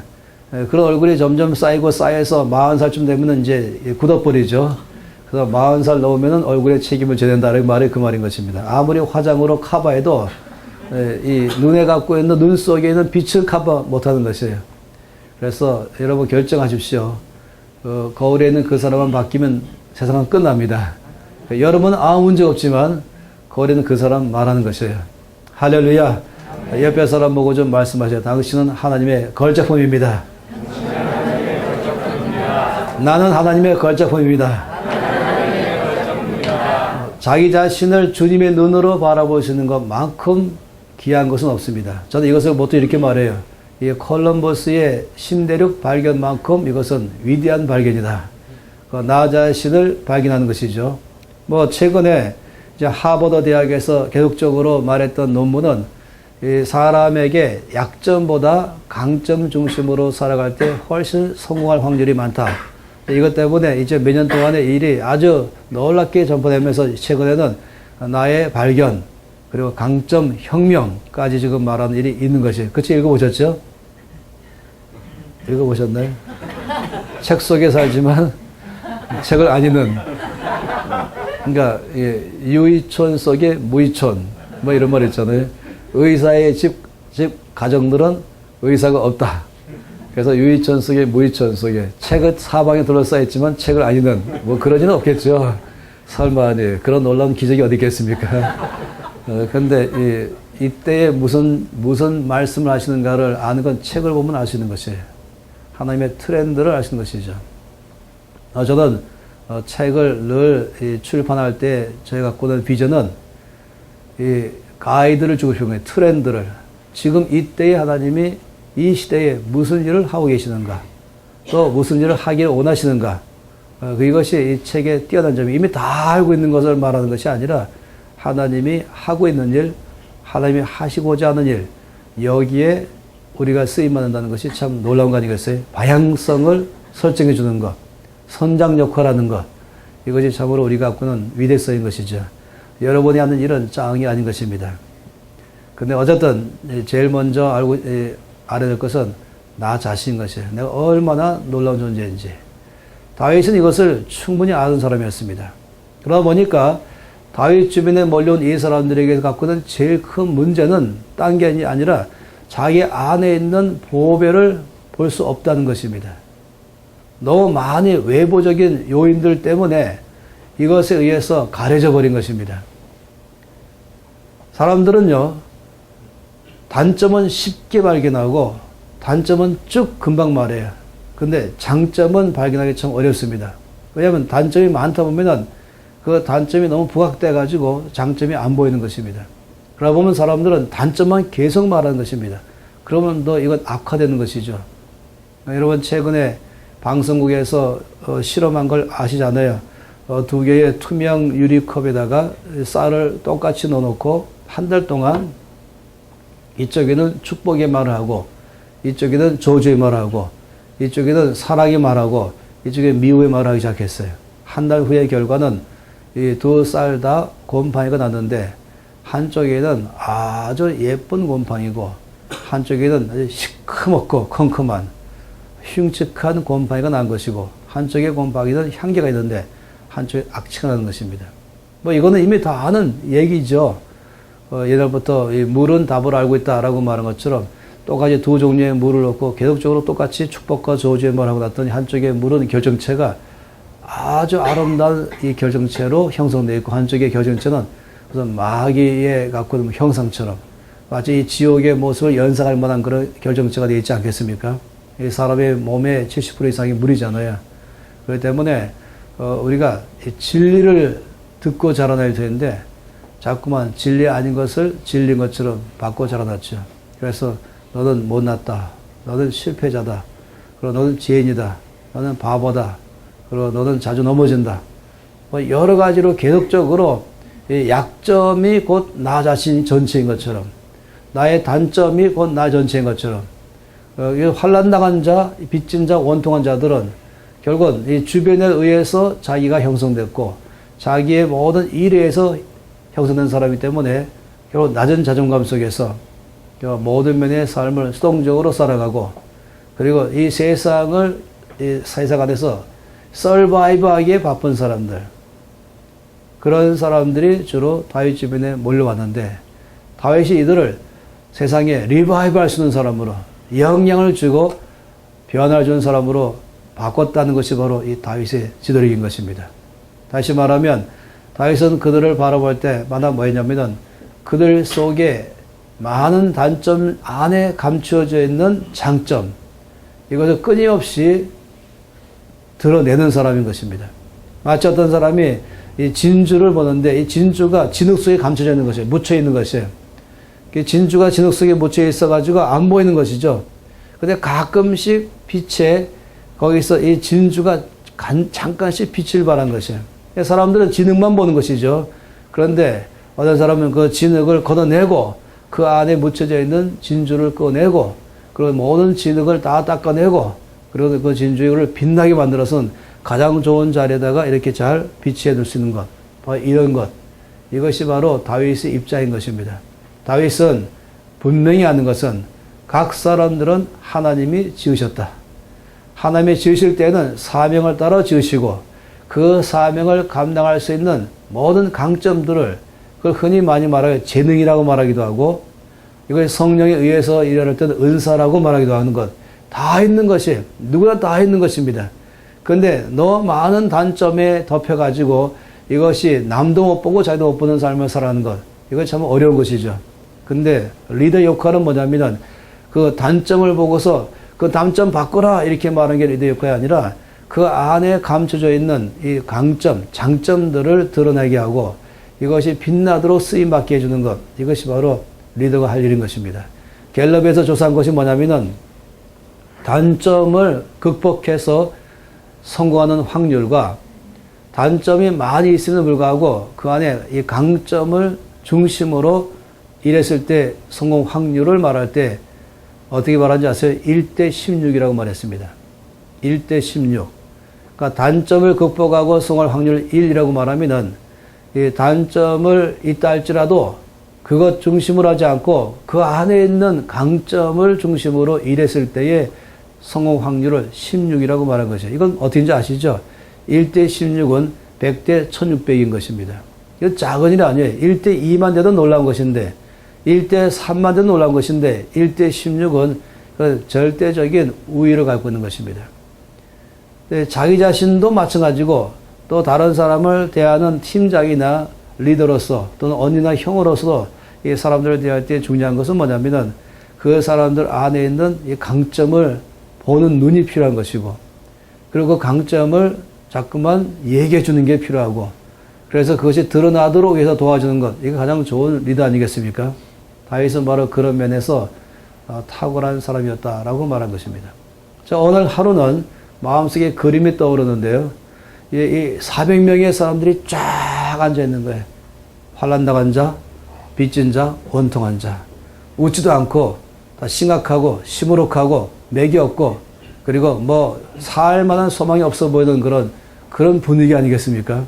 그런 얼굴이 점점 쌓이고 쌓여서 40살쯤 되면은 이제 굳어버리죠. 그래서 40살 넘으면은 얼굴에 책임을 져야 된다는 말이 그 말인 것입니다. 아무리 화장으로 커버해도 이 눈에 갖고 있는 눈 속에 있는 빛을 커버 못하는 것이에요. 그래서 여러분 결정하십시오. 거울에 있는 그 사람만 바뀌면 세상은 끝납니다. 여러분은 아무 문제 없지만 거울에 있는 그 사람 말하는 것이에요. 할렐루야. 옆에 사람 보고 좀 말씀하세요. 당신은 하나님의 걸작품입니다. 나는 하나님의 걸작품입니다. 자기 자신을 주님의 눈으로 바라보시는 것만큼 귀한 것은 없습니다. 저는 이것을 보통 이렇게 말해요. 이 콜럼버스의 신대륙 발견만큼 이것은 위대한 발견이다. 나 자신을 발견하는 것이죠. 최근에 이제 하버드 대학에서 계속적으로 말했던 논문은 이 사람에게 약점보다 강점 중심으로 살아갈 때 훨씬 성공할 확률이 많다. 이것 때문에 이제 몇 년 동안의 일이 아주 놀랍게 전파되면서 최근에는 나의 발견, 그리고 강점 혁명까지 지금 말하는 일이 있는 것이. 그치, 읽어보셨죠? 읽어보셨나요? 책 속에 살지만 책을 안 읽는. 그러니까 유이촌 속에 무이촌 이런 말 있잖아요. 의사의 집 가정들은 의사가 없다. 그래서 유이촌 속에 무이촌 속에 책은 사방에 둘러싸여 있지만 책을 안 읽는 그런 일은 없겠죠. 설마 그런 놀라운 기적이 어디 있겠습니까? 근데 이때에 무슨 말씀을 하시는가를 아는 건 책을 보면 알 수 있는 것이에요. 하나님의 트렌드를 알 수 있는 것이죠. 저는 책을 늘 출판할 때 저희가 갖고 있는 비전은 이 가이드를 주고 싶은 거예요. 트렌드를. 지금 이때에 하나님이 이 시대에 무슨 일을 하고 계시는가, 또 무슨 일을 하기를 원하시는가. 이것이 이 책의 뛰어난 점이 이미 다 알고 있는 것을 말하는 것이 아니라 하나님이 하고 있는 일, 하나님이 하시고자 하는 일, 여기에 우리가 쓰임받는다는 것이 참 놀라운 거 아니겠어요? 방향성을 설정해 주는 것, 선장 역할하는 것, 이것이 참으로 우리가 갖고는 위대성인 것이죠. 여러분이 하는 일은 짱이 아닌 것입니다. 근데 어쨌든 제일 먼저 알아야 될 것은 나 자신인 것이에요. 내가 얼마나 놀라운 존재인지. 다윗은 이것을 충분히 아는 사람이었습니다. 그러다 보니까 다윗 주변에 몰려온 이 사람들에게 갖고 있는 제일 큰 문제는 딴 게 아니라 자기 안에 있는 보배를 볼 수 없다는 것입니다. 너무 많이 외부적인 요인들 때문에 이것에 의해서 가려져 버린 것입니다. 사람들은요, 단점은 쉽게 발견하고 단점은 쭉 금방 말해요. 근데 장점은 발견하기 참 어렵습니다. 왜냐하면 단점이 많다 보면은 그 단점이 너무 부각돼 가지고 장점이 안 보이는 것입니다. 그러다 보면 사람들은 단점만 계속 말하는 것입니다. 그러면 또 이건 악화되는 것이죠. 여러분 최근에 방송국에서 실험한 걸 아시잖아요. 두 개의 투명 유리컵에다가 쌀을 똑같이 넣어놓고 한 달 동안 이쪽에는 축복의 말을 하고 이쪽에는 저주의 말을 하고 이쪽에는 사랑의 말하고 이쪽에 미워의 말을 하기 시작했어요. 한 달 후의 결과는 이 두 쌀 다 곰팡이가 났는데 한쪽에는 아주 예쁜 곰팡이고 한쪽에는 아주 시커멓고 컴컴한 흉측한 곰팡이가 난 것이고 한쪽의 곰팡이는 향기가 있는데 한쪽에 악취가 나는 것입니다. 뭐 이거는 이미 다 아는 얘기죠. 옛날부터 이 물은 답을 알고 있다라고 말한 것처럼 똑같이 두 종류의 물을 넣고 계속적으로 똑같이 축복과 저주의 말을 하고 났더니 한쪽의 물은 결정체가 아주 아름다운 이 결정체로 형성되어 있고 한쪽의 결정체는 무슨 마귀의 갖고 있는 형상처럼 마치 이 지옥의 모습을 연상할 만한 그런 결정체가 되어 있지 않겠습니까? 이 사람의 몸의 70% 이상이 물이잖아요. 그렇기 때문에 우리가 진리를 듣고 자라나야 되는데 자꾸만 진리 아닌 것을 진리인 것처럼 바꿔 자라났죠. 그래서 너는 못났다. 너는 실패자다. 그리고 너는 죄인이다. 너는 바보다. 그리고 너는 자주 넘어진다. 뭐 여러 가지로 계속적으로 이 약점이 곧 나 자신 전체인 것처럼 나의 단점이 곧 나 전체인 것처럼 환난당한 자, 빚진 자, 원통한 자들은 결국은 이 주변에 의해서 자기가 형성됐고 자기의 모든 일에 의해서 형성된 사람이기 때문에 결국 낮은 자존감 속에서 모든 면의 삶을 수동적으로 살아가고 그리고 이 세상을 이 세상 안에서 서바이브하기에 바쁜 사람들 그런 사람들이 주로 다윗 주변에 몰려왔는데 다윗이 이들을 세상에 리바이브 할 수 있는 사람으로 영향을 주고 변화를 주는 사람으로 바꿨다는 것이 바로 이 다윗의 지도력인 것입니다. 다시 말하면 다윗은 그들을 바라볼 때마다 뭐였냐면은 그들 속에 많은 단점 안에 감추어져 있는 장점 이것을 끊임없이 드러내는 사람인 것입니다. 마치 어떤 사람이 이 진주를 보는데 이 진주가 진흙 속에 감춰져 있는 것이에요. 묻혀 있는 것이에요. 진주가 진흙 속에 묻혀 있어가지고 안 보이는 것이죠. 근데 가끔씩 빛에 거기서 이 진주가 잠깐씩 빛을 발한 것이에요. 사람들은 진흙만 보는 것이죠. 그런데 어떤 사람은 그 진흙을 걷어내고 그 안에 묻혀져 있는 진주를 꺼내고 그리고 모든 진흙을 다 닦아내고 그리고 그 진주를 빛나게 만들어서는 가장 좋은 자리에다가 이렇게 잘 비치해 둘 수 있는 것. 이런 것. 이것이 바로 다윗의 입장인 것입니다. 다윗은 분명히 아는 것은 각 사람들은 하나님이 지으셨다. 하나님이 지으실 때는 사명을 따라 지으시고 그 사명을 감당할 수 있는 모든 강점들을 그걸 흔히 많이 말하여 재능이라고 말하기도 하고 이걸 성령에 의해서 일어날 때는 은사라고 말하기도 하는 것. 다 있는 것이 누구나 다 있는 것입니다. 그런데 너무 많은 단점에 덮여가지고 이것이 남도 못 보고 자기도 못 보는 삶을 살아가는 것. 이건 참 어려운 것이죠. 근데 리더 역할은 뭐냐면 그 단점을 보고서 그 단점 바꿔라 이렇게 말하는 게 리더 역할이 아니라 그 안에 감춰져 있는 이 강점, 장점들을 드러내게 하고 이것이 빛나도록 쓰임받게 해주는 것. 이것이 바로 리더가 할 일인 것입니다. 갤럽에서 조사한 것이 뭐냐면은 단점을 극복해서 성공하는 확률과 단점이 많이 있음에도 불구하고 그 안에 이 강점을 중심으로 일했을 때 성공 확률을 말할 때 어떻게 말하는지 아세요? 1대 16이라고 말했습니다. 1대 16. 그러니까 단점을 극복하고 성공할 확률 1이라고 말하면은 이 단점을 있다 할지라도 그것 중심으로 하지 않고 그 안에 있는 강점을 중심으로 일했을 때의 성공 확률을 16이라고 말한 것이에요. 이건 어떻게인지 아시죠? 1대 16은 100대 1600인 것입니다. 이거 작은 일이 아니에요. 1대 2만 돼도 놀라운 것인데 1대 3만 돼도 놀라운 것인데 1대 16은 그 절대적인 우위를 갖고 있는 것입니다. 자기 자신도 마찬가지고 또 다른 사람을 대하는 팀장이나 리더로서 또는 언니나 형으로서도 이 사람들을 대할 때 중요한 것은 뭐냐면은 그 사람들 안에 있는 이 강점을 보는 눈이 필요한 것이고 그리고 그 강점을 자꾸만 얘기해 주는 게 필요하고 그래서 그것이 드러나도록 위해서 도와주는 것 이게 가장 좋은 리더 아니겠습니까? 다윗은 바로 그런 면에서 탁월한 사람이었다라고 말한 것입니다. 자, 오늘 하루는 마음속에 그림이 떠오르는데요. 이 400명의 사람들이 쫙 앉아 있는 거예요. 환난 당한 자, 빚진 자, 원통한 자. 웃지도 않고 다 심각하고 시무룩하고 맥이 없고 그리고 뭐 살 만한 소망이 없어 보이는 그런 분위기 아니겠습니까?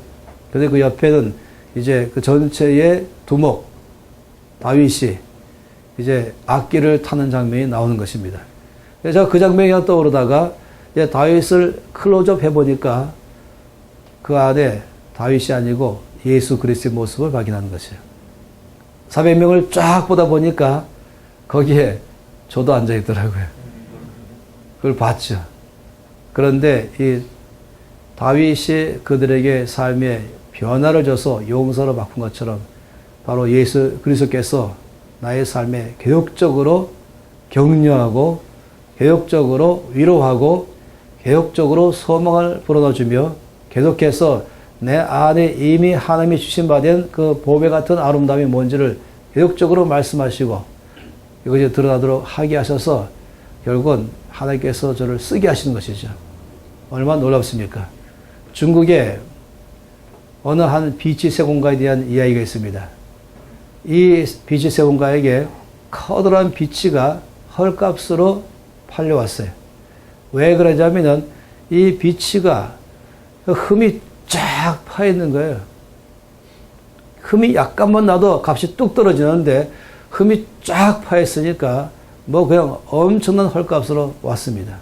근데 그 옆에는 이제 그 전체의 두목 다윗이 이제 악기를 타는 장면이 나오는 것입니다. 그래서 그 장면이 떠오르다가 이제 다윗을 클로즈업 해보니까 그 안에 다윗이 아니고 예수 그리스도의 모습을 발견하는 것이에요. 400명을 쫙 보다 보니까 거기에 저도 앉아 있더라고요. 그걸 봤죠. 그런데 이 다윗이 그들에게 삶의 변화를 줘서 용서로 바꾼 것처럼 바로 예수 그리스도께서 나의 삶에 계속적으로 격려하고 계속적으로 위로하고 계속적으로 소망을 불어넣어주며 계속해서 내 안에 이미 하나님이 주신 바 된 그 보배 같은 아름다움이 뭔지를 계속적으로 말씀하시고 이것이 드러나도록 하게 하셔서 결국은 하나님께서 저를 쓰게 하시는 것이죠. 얼마나 놀랍습니까? 중국에 어느 한 비치 세공가에 대한 이야기가 있습니다. 이 비치 세공가에게 커다란 비치가 헐값으로 팔려왔어요. 왜 그러냐면은 이 비치가 흠이 쫙 파있는 거예요. 흠이 약간만 나도 값이 뚝 떨어지는데 흠이 쫙 파있으니까 뭐 그냥 엄청난 헐값으로 왔습니다.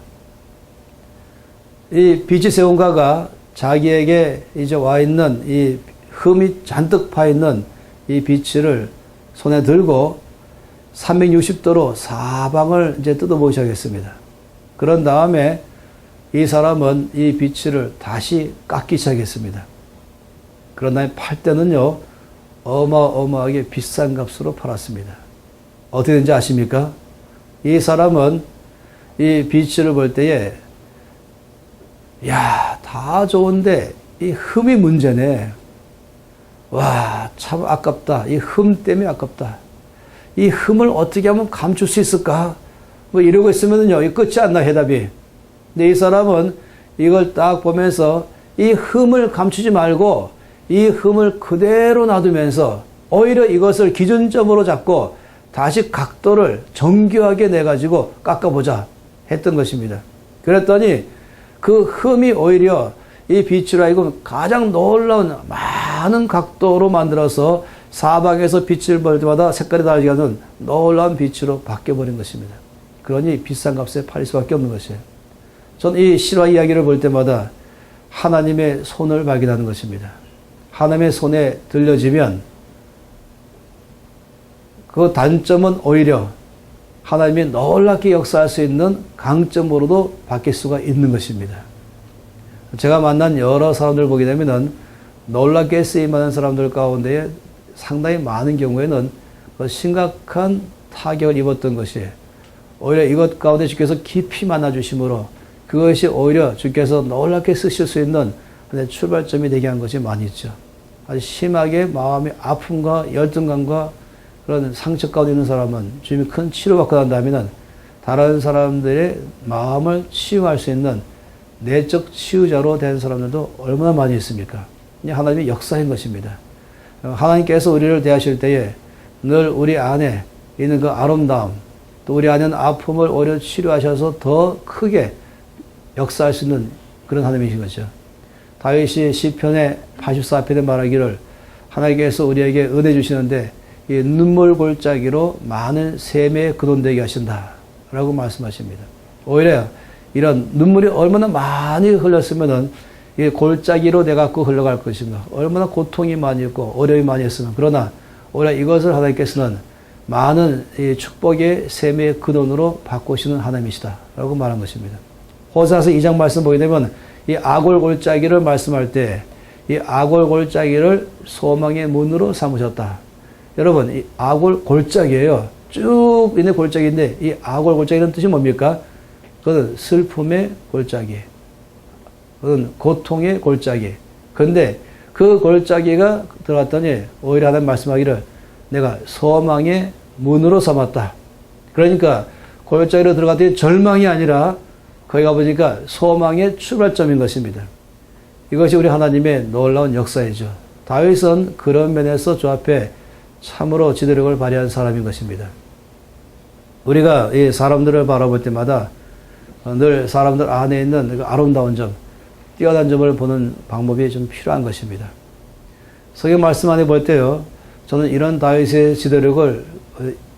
이 비치 세공가가 자기에게 이제 와 있는 이 흠이 잔뜩 파있는 이 비치를 손에 들고 360도로 사방을 이제 뜯어보기 시작했습니다. 그런 다음에 이 사람은 이 비치를 다시 깎기 시작했습니다. 그런 다음에 팔 때는요, 어마어마하게 비싼 값으로 팔았습니다. 어떻게 된지 아십니까? 이 사람은 이 비치를 볼 때에, 야, 다 좋은데 이 흠이 문제네. 와, 참 아깝다. 이 흠 때문에 아깝다. 이 흠을 어떻게 하면 감출 수 있을까? 뭐 이러고 있으면요, 이 끝이 안 나, 해답이. 근데 이 사람은 이걸 딱 보면서 이 흠을 감추지 말고 이 흠을 그대로 놔두면서 오히려 이것을 기준점으로 잡고 다시 각도를 정교하게 내가지고 깎아보자 했던 것입니다. 그랬더니 그 흠이 오히려 이 빛으로 하여금 가장 놀라운 많은 각도로 만들어서 사방에서 빛을 볼 때마다 색깔이 다르게 하는 놀라운 빛으로 바뀌어버린 것입니다. 그러니 비싼 값에 팔릴 수밖에 없는 것이에요. 전 이 실화 이야기를 볼 때마다 하나님의 손을 발견하는 것입니다. 하나님의 손에 들려지면 그 단점은 오히려 하나님이 놀랍게 역사할 수 있는 강점으로도 바뀔 수가 있는 것입니다. 제가 만난 여러 사람들 보게 되면은 놀랍게 쓰임받는 사람들 가운데 상당히 많은 경우에는 심각한 타격을 입었던 것이 오히려 이것 가운데 주께서 깊이 만나주심으로 그것이 오히려 주께서 놀랍게 쓰실 수 있는 출발점이 되게 한 것이 많이 있죠. 아주 심하게 마음의 아픔과 열등감과 그런 상처 가운데 있는 사람은 주님이 큰 치료받고 난 다음에는 다른 사람들의 마음을 치유할 수 있는 내적 치유자로 된 사람들도 얼마나 많이 있습니까? 하나님의 역사인 것입니다. 하나님께서 우리를 대하실 때에 늘 우리 안에 있는 그 아름다움, 또 우리 안에 있는 아픔을 오히려 치료하셔서 더 크게 역사할 수 있는 그런 하나님이신 거죠. 다윗이 시편의 84편에 말하기를 하나님께서 우리에게 은혜 주시는데 이 눈물 골짜기로 많은 샘에 거론되게 하신다 라고 말씀하십니다. 오히려 이런 눈물이 얼마나 많이 흘렸으면은 이 골짜기로 내가 갖고 흘러갈 것인가. 얼마나 고통이 많이 있고 어려움이 많이 있으면. 그러나 오히려 이것을 하나님께서는 많은 이 축복의 샘의 근원으로 바꾸시는 하나님이시다 라고 말한 것입니다. 호세아서 2장 말씀 보게 되면 이 아골 골짜기를 말씀할 때 이 아골 골짜기를 소망의 문으로 삼으셨다. 여러분, 이 아골 골짜기예요. 쭉 있는 골짜기인데 이 아골 골짜기는 뜻이 뭡니까? 그것은 슬픔의 골짜기, 그것은 고통의 골짜기. 그런데 그 골짜기가 들어갔더니 오히려 하나님 말씀하기를 내가 소망의 문으로 삼았다. 그러니까 골짜기로 들어갔더니 절망이 아니라 거기 가보니까 소망의 출발점인 것입니다. 이것이 우리 하나님의 놀라운 역사이죠. 다윗은 그런 면에서 주 앞에 참으로 지도력을 발휘한 사람인 것입니다. 우리가 이 사람들을 바라볼 때마다 늘 사람들 안에 있는 그 아름다운 점, 뛰어난 점을 보는 방법이 좀 필요한 것입니다. 성경 말씀 안에 볼 때요, 저는 이런 다윗의 지도력을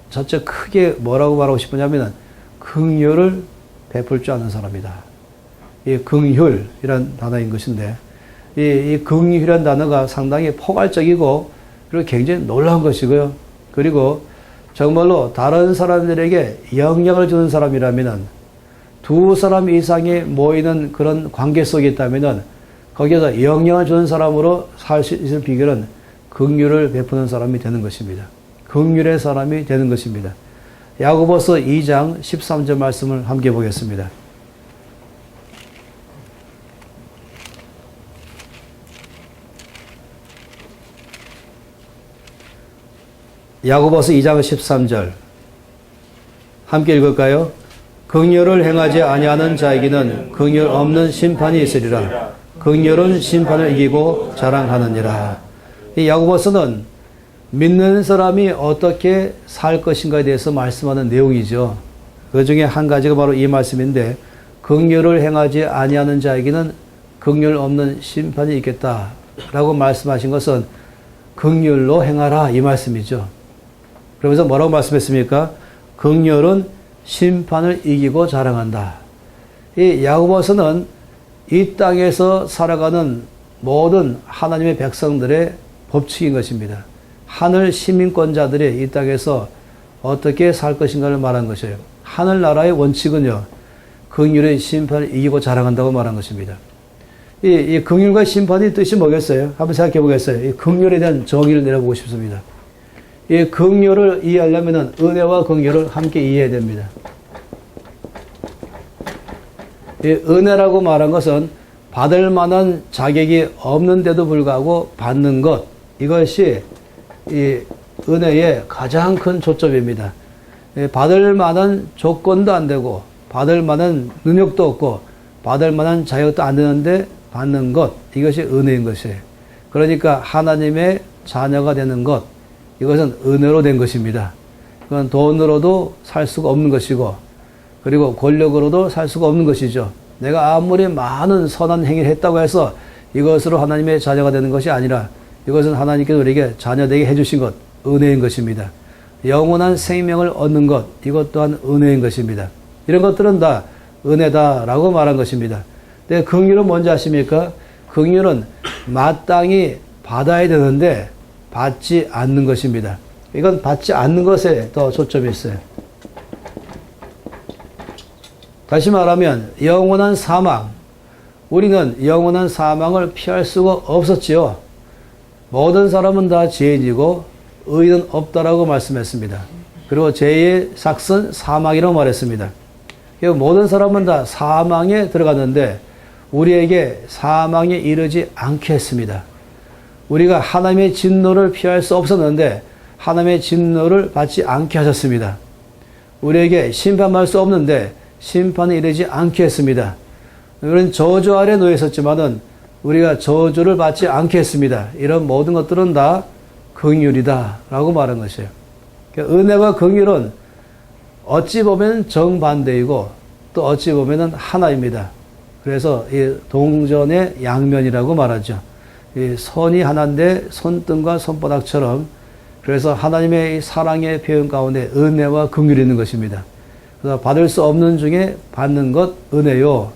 전체 크게 뭐라고 말하고 싶으냐면 긍휼을 베풀 줄 아는 사람이다. 이 긍휼이란 단어인 것인데 이 긍휼이란 단어가 상당히 포괄적이고 그리고 굉장히 놀라운 것이고요. 그리고 정말로 다른 사람들에게 영향을 주는 사람이라면 두 사람 이상이 모이는 그런 관계 속에 있다면 거기에서 영향을 주는 사람으로 살 수 있는 비결은 긍휼을 베푸는 사람이 되는 것입니다. 긍휼의 사람이 되는 것입니다. 야고보서 2장 13절 말씀을 함께 보겠습니다. 야고보서 2장 13절 함께 읽을까요? 긍휼을 행하지 아니하는 자에게는 긍휼 없는 심판이 있으리라. 긍휼은 심판을 이기고 자랑하느니라. 이 야고보서는 믿는 사람이 어떻게 살 것인가에 대해서 말씀하는 내용이죠. 그 중에 한 가지가 바로 이 말씀인데 긍휼을 행하지 아니하는 자에게는 긍휼 없는 심판이 있겠다라고 말씀하신 것은 긍휼로 행하라 이 말씀이죠. 그러면서 뭐라고 말씀했습니까? 긍휼은 심판을 이기고 자랑한다. 이 야고보서는 이 땅에서 살아가는 모든 하나님의 백성들의 법칙인 것입니다. 하늘 시민권자들이 이 땅에서 어떻게 살 것인가를 말한 것이에요. 하늘나라의 원칙은요, 긍휼의 심판을 이기고 자랑한다고 말한 것입니다. 이 긍휼과 심판의 뜻이 뭐겠어요? 한번 생각해 보겠어요. 이 긍휼에 대한 정의를 내려보고 싶습니다. 이 긍휼을 이해하려면 은혜와 긍휼을 함께 이해해야 됩니다. 이 은혜라고 말한 것은 받을 만한 자격이 없는데도 불구하고 받는 것, 이것이 이 은혜의 가장 큰 초점입니다. 받을 만한 조건도 안 되고 받을 만한 능력도 없고 받을 만한 자격도 안 되는데 받는 것, 이것이 은혜인 것이에요. 그러니까 하나님의 자녀가 되는 것, 이것은 은혜로 된 것입니다. 그건 돈으로도 살 수가 없는 것이고 그리고 권력으로도 살 수가 없는 것이죠. 내가 아무리 많은 선한 행위를 했다고 해서 이것으로 하나님의 자녀가 되는 것이 아니라 이것은 하나님께서 우리에게 자녀되게 해주신 것, 은혜인 것입니다. 영원한 생명을 얻는 것, 이것 또한 은혜인 것입니다. 이런 것들은 다 은혜다라고 말한 것입니다. 근데 긍휼은 뭔지 아십니까? 긍휼은 마땅히 받아야 되는데 받지 않는 것입니다. 이건 받지 않는 것에 더 초점이 있어요. 다시 말하면 영원한 사망, 우리는 영원한 사망을 피할 수가 없었지요. 모든 사람은 다 죄인이고 의인은 없다라고 말씀했습니다. 그리고 죄의 삭은 사망이라고 말했습니다. 모든 사람은 다 사망에 들어갔는데 우리에게 사망에 이르지 않게 했습니다. 우리가 하나님의 진노를 피할 수 없었는데 하나님의 진노를 받지 않게 하셨습니다. 우리에게 심판할 수 없는데 심판에 이르지 않게 했습니다. 우리는 저주 아래 놓여 있었지만은 우리가 저주를 받지 않게 했습니다. 이런 모든 것들은 다 긍휼이다 라고 말한 것이에요. 은혜와 긍휼은 어찌 보면 정반대이고 또 어찌 보면 하나입니다. 그래서 이 동전의 양면이라고 말하죠. 이 선이 하나인데 손등과 손바닥처럼, 그래서 하나님의 사랑의 표현 가운데 은혜와 긍휼이 있는 것입니다. 그래서 받을 수 없는 중에 받는 것 은혜요.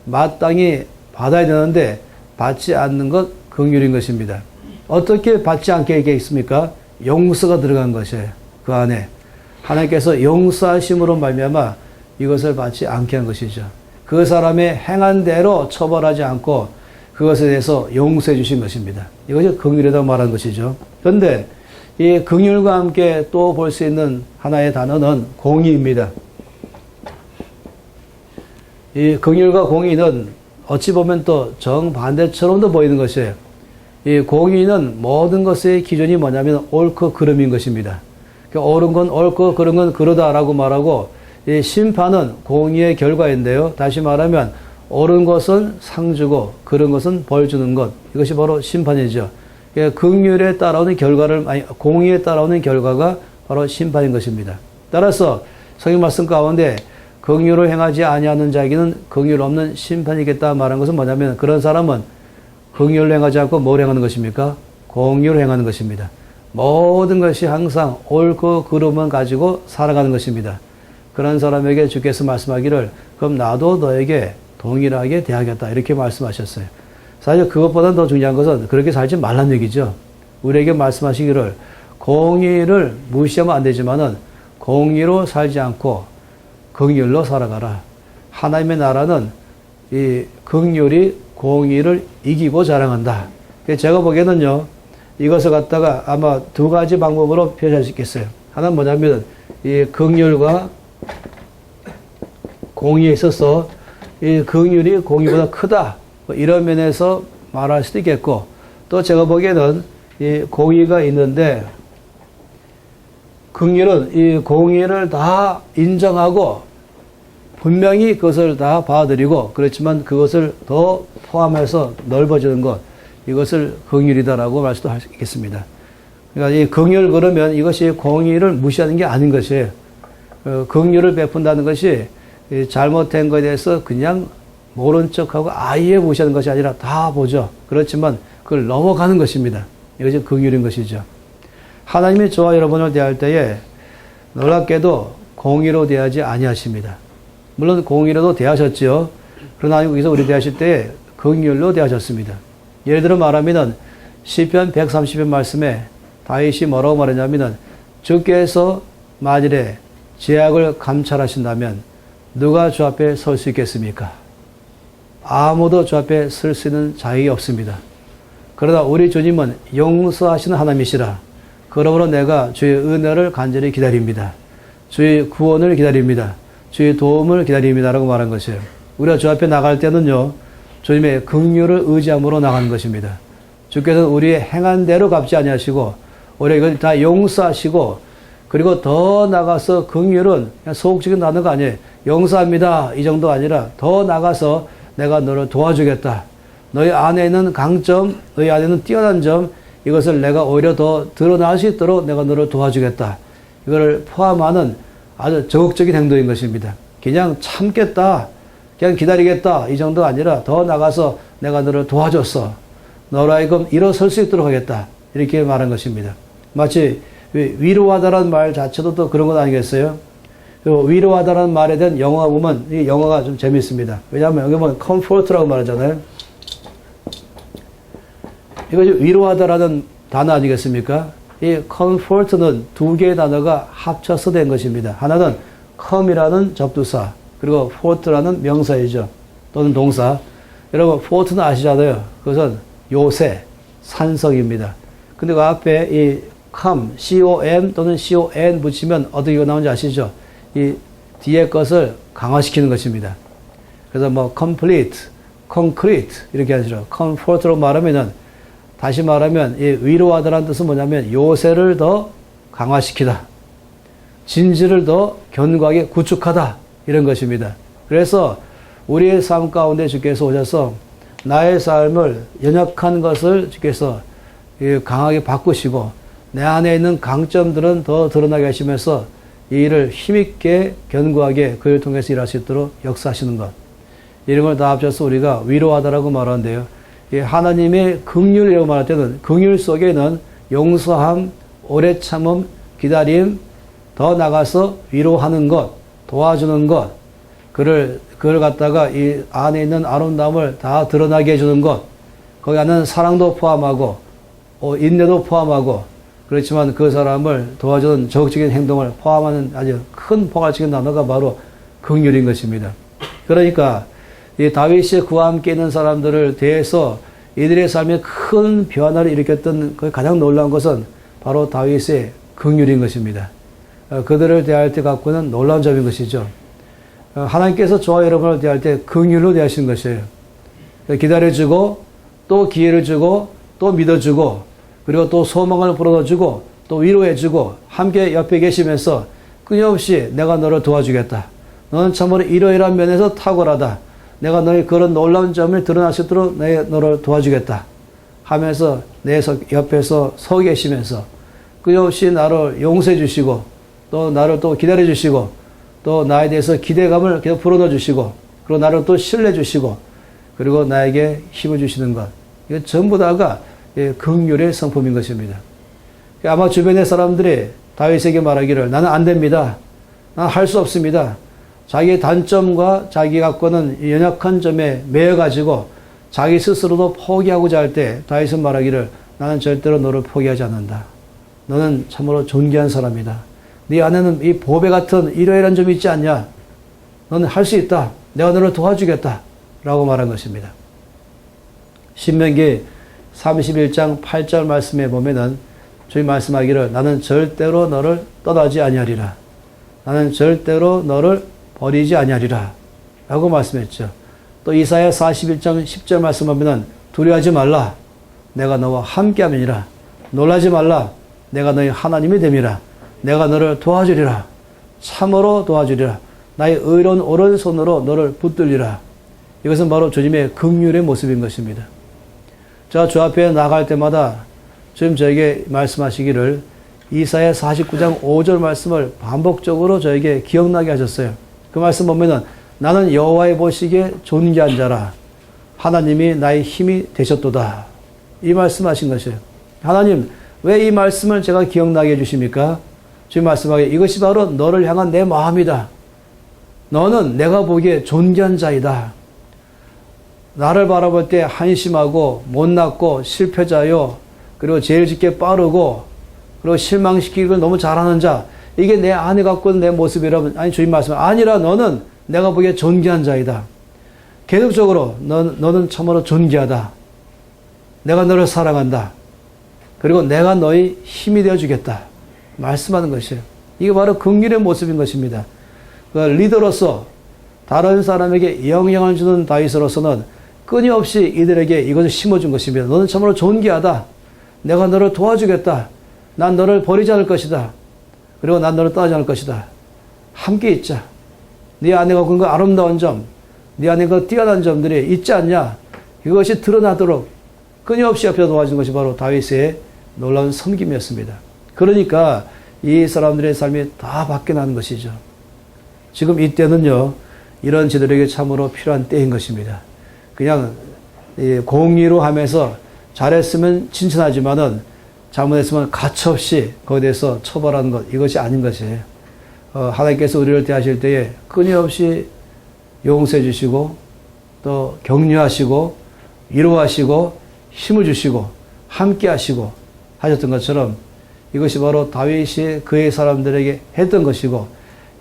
마땅히 받아야 되는데 받지 않는 것 긍휼인 것입니다. 어떻게 받지 않게 하겠습니까? 용서가 들어간 것이에요. 그 안에 하나님께서 용서하심으로 말미암아 이것을 받지 않게 한 것이죠. 그 사람의 행한 대로 처벌하지 않고 그것에 대해서 용서해 주신 것입니다. 이것이 긍휼이라고 말하는 것이죠. 그런데 이 긍휼과 함께 또 볼 수 있는 하나의 단어는 공의입니다. 이 긍휼과 공의는 어찌 보면 또 정반대처럼도 보이는 것이에요. 이 공의는 모든 것의 기준이 뭐냐면 옳고 그름인 것입니다. 옳은 건 옳고 그른 건 그러다라고 말하고, 이 심판은 공의의 결과인데요. 다시 말하면 옳은 것은 상 주고 그른 것은 벌 주는 것, 이것이 바로 심판이죠. 긍휼에 따라오는 공의에 따라오는 결과가 바로 심판인 것입니다. 따라서 성경 말씀 가운데 긍휼을 행하지 아니하는 자에게는 긍휼 없는 심판이겠다 말한 것은 뭐냐면, 그런 사람은 긍휼을 행하지 않고 뭘 행하는 것입니까? 공의를 행하는 것입니다. 모든 것이 항상 옳고 그름을 가지고 살아가는 것입니다. 그런 사람에게 주께서 말씀하기를 그럼 나도 너에게 동일하게 대하겠다 이렇게 말씀하셨어요. 사실 그것보다 더 중요한 것은 그렇게 살지 말란 얘기죠. 우리에게 말씀하시기를 공의를 무시하면 안 되지만은 공의로 살지 않고 긍휼로 살아가라. 하나님의 나라는 이 긍휼이 공의를 이기고 자랑한다. 제가 보기에는요, 이것을 갖다가 아마 두 가지 방법으로 표현할 수 있겠어요. 하나는 뭐냐면 이 긍휼과 공의에 있어서 이 긍휼이 공의보다 크다, 이런 면에서 말할 수도 있겠고, 또 제가 보기에는 이 공의가 있는데 긍휼은 이 공의를 다 인정하고 분명히 그것을 다 받아들이고, 그렇지만 그것을 더 포함해서 넓어지는 것, 이것을 긍휼이다라고 말 수도 있겠습니다. 그러니까 이 긍휼 그러면 이것이 공의를 무시하는 게 아닌 것이에요. 긍휼을 베푼다는 것이 잘못된 것에 대해서 그냥 모른 척하고 아예 무시하는 것이 아니라 다 보죠. 그렇지만 그걸 넘어가는 것입니다. 이것이 긍휼인 것이죠. 하나님이 저와 여러분을 대할 때에 놀랍게도 공의로 대하지 아니하십니다. 물론 공의로도 대하셨죠. 그러나 여기서 우리 대하실 때에 긍휼로 대하셨습니다. 예를 들어 말하면은 시편 130편 말씀에 다윗이 뭐라고 말했냐면은, 주께서 만일에 죄악을 감찰하신다면 누가 주 앞에 설 수 있겠습니까? 아무도 주 앞에 설 수 있는 자격이 없습니다. 그러나 우리 주님은 용서하시는 하나님이시라. 그러므로 내가 주의 은혜를 간절히 기다립니다. 주의 구원을 기다립니다. 주의 도움을 기다립니다라고 말한 것이에요. 우리가 주 앞에 나갈 때는요, 주님의 긍휼을 의지함으로 나가는 것입니다. 주께서는 우리의 행한 대로 갚지 아니하시고 우리가 이걸 다 용서하시고, 그리고 더 나가서 긍휼은 그냥 소극적인 단어가 아니에요. 용서합니다 이 정도 아니라 더 나가서 내가 너를 도와주겠다. 너희 안에 있는 강점, 너희 안에 있는 뛰어난 점, 이것을 내가 오히려 더 드러날 수 있도록 내가 너를 도와주겠다. 이거를 포함하는 아주 적극적인 행동인 것입니다. 그냥 참겠다, 그냥 기다리겠다, 이 정도가 아니라 더 나가서 내가 너를 도와줬어. 너로 하여금 일어설 수 있도록 하겠다. 이렇게 말한 것입니다. 마치 위로하다라는 말 자체도 또 그런 것 아니겠어요? 위로하다라는 말에 대한 영어가 보면 이 영어가 좀 재미있습니다. 왜냐하면 여기 보면 comfort라고 말하잖아요. 이것이 위로하다라는 단어 아니겠습니까? 이 comfort는 두 개의 단어가 합쳐서 된 것입니다. 하나는 come이라는 접두사, 그리고 fort라는 명사이죠. 또는 동사. 여러분, fort는 아시잖아요. 그것은 요새, 산성입니다. 근데 그 앞에 이 come, com 또는 con 붙이면 어떻게 나오는지 아시죠? 이 뒤에 것을 강화시키는 것입니다. 그래서 뭐 complete, concrete 이렇게 하시죠. comfort로 말하면은, 다시 말하면 이 위로하다라는 뜻은 뭐냐면 요새를 더 강화시키다, 진지를 더 견고하게 구축하다, 이런 것입니다. 그래서 우리의 삶 가운데 주께서 오셔서 나의 삶을 연약한 것을 주께서 강하게 바꾸시고 내 안에 있는 강점들은 더 드러나게 하시면서 이 일을 힘있게 견고하게 그를 통해서 일할 수 있도록 역사하시는 것, 이런 걸 다 합쳐서 우리가 위로하다라고 말하는데요. 하나님의 긍휼이라고 말할 때는 긍휼 속에는 용서함, 오래 참음, 기다림, 더 나가서 위로하는 것, 도와주는 것, 그를 갖다가 이 안에 있는 아름다움을 다 드러나게 해주는 것, 거기 안에는 사랑도 포함하고 인내도 포함하고 그렇지만 그 사람을 도와주는 적극적인 행동을 포함하는 아주 큰 포괄적인 단어가 바로 긍휼인 것입니다. 그러니까 이 다윗이 그와 함께 있는 사람들을 대해서 이들의 삶에 큰 변화를 일으켰던 그 가장 놀라운 것은 바로 다윗의 긍휼인 것입니다. 그들을 대할 때 갖고는 놀라운 점인 것이죠. 하나님께서 저와 여러분을 대할 때 긍휼로 대하시는 것이에요. 기다려주고 또 기회를 주고 또 믿어주고 그리고 또 소망을 불어넣어주고 또 위로해주고 함께 옆에 계시면서 끊임없이 내가 너를 도와주겠다. 너는 참으로 이러이러한 면에서 탁월하다. 내가 너의 그런 놀라운 점을 드러날 수 있도록 너를 도와주겠다. 하면서 내 옆에서 서 계시면서 끊임없이 나를 용서해 주시고 또 나를 또 기다려 주시고 또 나에 대해서 기대감을 계속 불어넣어 주시고 그리고 나를 또 신뢰해 주시고 그리고 나에게 힘을 주시는 것. 이거 전부 다가 긍휼의 성품인 것입니다. 아마 주변의 사람들이 다윗에게 말하기를 나는 안 됩니다. 나는 할 수 없습니다. 자기의 단점과 자기 갖고는 연약한 점에 매여가지고 자기 스스로도 포기하고자 할 때 다윗은 말하기를 나는 절대로 너를 포기하지 않는다. 너는 참으로 존귀한 사람이다. 네 안에는 이 보배 같은 이러이러한 점이 있지 않냐? 너는 할 수 있다. 내가 너를 도와주겠다. 라고 말한 것입니다. 신명기 31장 8절 말씀에 보면은 주님 말씀하기를 나는 절대로 너를 떠나지 아니하리라. 나는 절대로 너를 버리지 아니하리라. 라고 말씀했죠. 또 이사야 41장 10절 말씀하면은 두려워하지 말라. 내가 너와 함께함이니라. 놀라지 말라. 내가 너의 하나님이 됨이라. 내가 너를 도와주리라. 참으로 도와주리라. 나의 의로운 오른손으로 너를 붙들리라. 이것은 바로 주님의 긍휼의 모습인 것입니다. 제가 주 앞에 나갈 때마다 주님 저에게 말씀하시기를 이사야 49장 5절 말씀을 반복적으로 저에게 기억나게 하셨어요. 그 말씀 보면은 나는 여호와의 보시기에 존귀한 자라. 하나님이 나의 힘이 되셨도다. 이 말씀하신 것이에요. 하나님 왜 이 말씀을 제가 기억나게 해주십니까? 주님 말씀하기에 이것이 바로 너를 향한 내 마음이다. 너는 내가 보기에 존귀한 자이다. 나를 바라볼 때 한심하고 못났고 실패자요. 그리고 제일 짓게 빠르고 그리고 실망시키기를 너무 잘하는 자. 이게 내 안에 갖고 있는 내 모습이라면 아니 주님 말씀 아니라 너는 내가 보기에 존귀한 자이다. 계속적으로 너는 참으로 존귀하다. 내가 너를 사랑한다. 그리고 내가 너의 힘이 되어주겠다. 말씀하는 것이에요. 이게 바로 긍휼의 모습인 것입니다. 그 리더로서 다른 사람에게 영향을 주는 다윗으로서는 끊임없이 이들에게 이것을 심어준 것입니다. 너는 참으로 존귀하다. 내가 너를 도와주겠다. 난 너를 버리지 않을 것이다. 그리고 난 너를 떠나지 않을 것이다. 함께 있자. 네 안에 갖고 있는 그 아름다운 점, 네 안에 그 뛰어난 점들이 있지 않냐? 이것이 드러나도록 끊임없이 옆에서 도와주는 것이 바로 다윗의 놀라운 섬김이었습니다. 그러니까 이 사람들의 삶이 다 바뀌어나는 것이죠. 지금 이때는요, 이런 지들에게 참으로 필요한 때인 것입니다. 그냥 공의로 하면서 잘했으면 칭찬하지만은 잘못했으면 가차없이 거기에 대해서 처벌하는 것, 이것이 아닌 것이에요. 하나님께서 우리를 대하실 때에 끊임없이 용서해 주시고 또 격려하시고 위로하시고 힘을 주시고 함께 하시고 하셨던 것처럼 이것이 바로 다윗이 그의 사람들에게 했던 것이고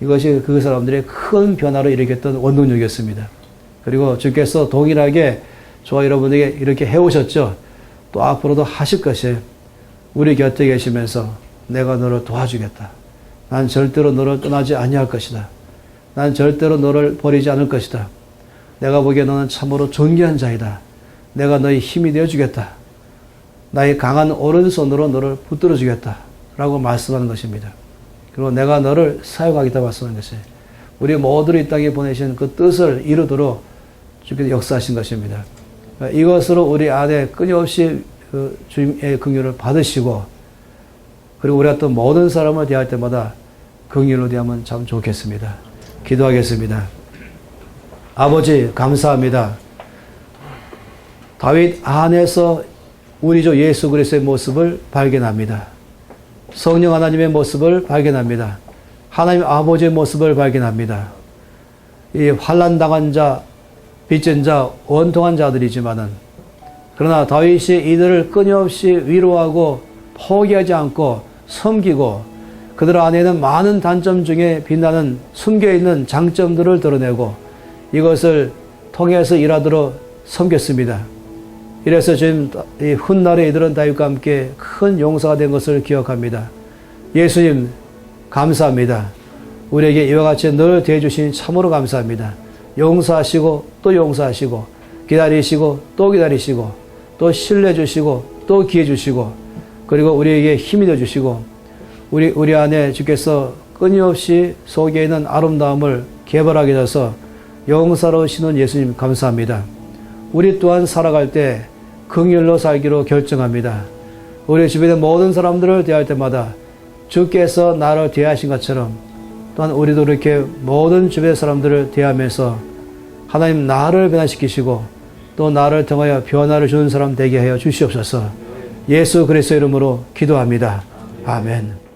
이것이 그 사람들의 큰 변화를 일으켰던 원동력이었습니다. 그리고 주께서 동일하게 저와 여러분에게 이렇게 해오셨죠. 또 앞으로도 하실 것이에요. 우리 곁에 계시면서 내가 너를 도와주겠다. 난 절대로 너를 떠나지 아니할 것이다. 난 절대로 너를 버리지 않을 것이다. 내가 보기에 너는 참으로 존귀한 자이다. 내가 너의 힘이 되어주겠다. 나의 강한 오른손으로 너를 붙들어 주겠다. 라고 말씀하는 것입니다. 그리고 내가 너를 사용하겠다 말씀하는 것이에요. 우리 모두를 이 땅에 보내신 그 뜻을 이루도록 주께서 역사하신 것입니다. 이것으로 우리 안에 끊임없이 그 주님의 긍휼을 받으시고 그리고 우리가 또 모든 사람을 대할 때마다 긍휼로 대하면 참 좋겠습니다. 기도하겠습니다. 아버지 감사합니다. 다윗 안에서 우리 주 예수 그리스도의 모습을 발견합니다. 성령 하나님의 모습을 발견합니다. 하나님 아버지의 모습을 발견합니다. 이 환난당한 자, 빚진 자, 원통한 자들이지만은 그러나 다윗이 이들을 끊임없이 위로하고 포기하지 않고 섬기고 그들 안에는 많은 단점 중에 빛나는 숨겨있는 장점들을 드러내고 이것을 통해서 일하도록 섬겼습니다. 이래서 지금 이 훗날에 이들은 다윗과 함께 큰 용사가 된 것을 기억합니다. 예수님 감사합니다. 우리에게 이와 같이 늘 대해주신 참으로 감사합니다. 용서하시고 또 용서하시고 기다리시고 또 기다리시고 또 신뢰 주시고 또 기회 주시고 그리고 우리에게 힘이 되어주시고 우리 안에 주께서 끊임없이 속에 있는 아름다움을 개발하게 해서 용사로우시는 예수님 감사합니다. 우리 또한 살아갈 때 긍휼로 살기로 결정합니다. 우리 주변의 모든 사람들을 대할 때마다 주께서 나를 대하신 것처럼 또한 우리도 이렇게 모든 주변의 사람들을 대하면서 하나님 나를 변화시키시고 또 나를 통하여 변화를 주는 사람 되게 하여 주시옵소서. 예수 그리스도의 이름으로 기도합니다. 아멘.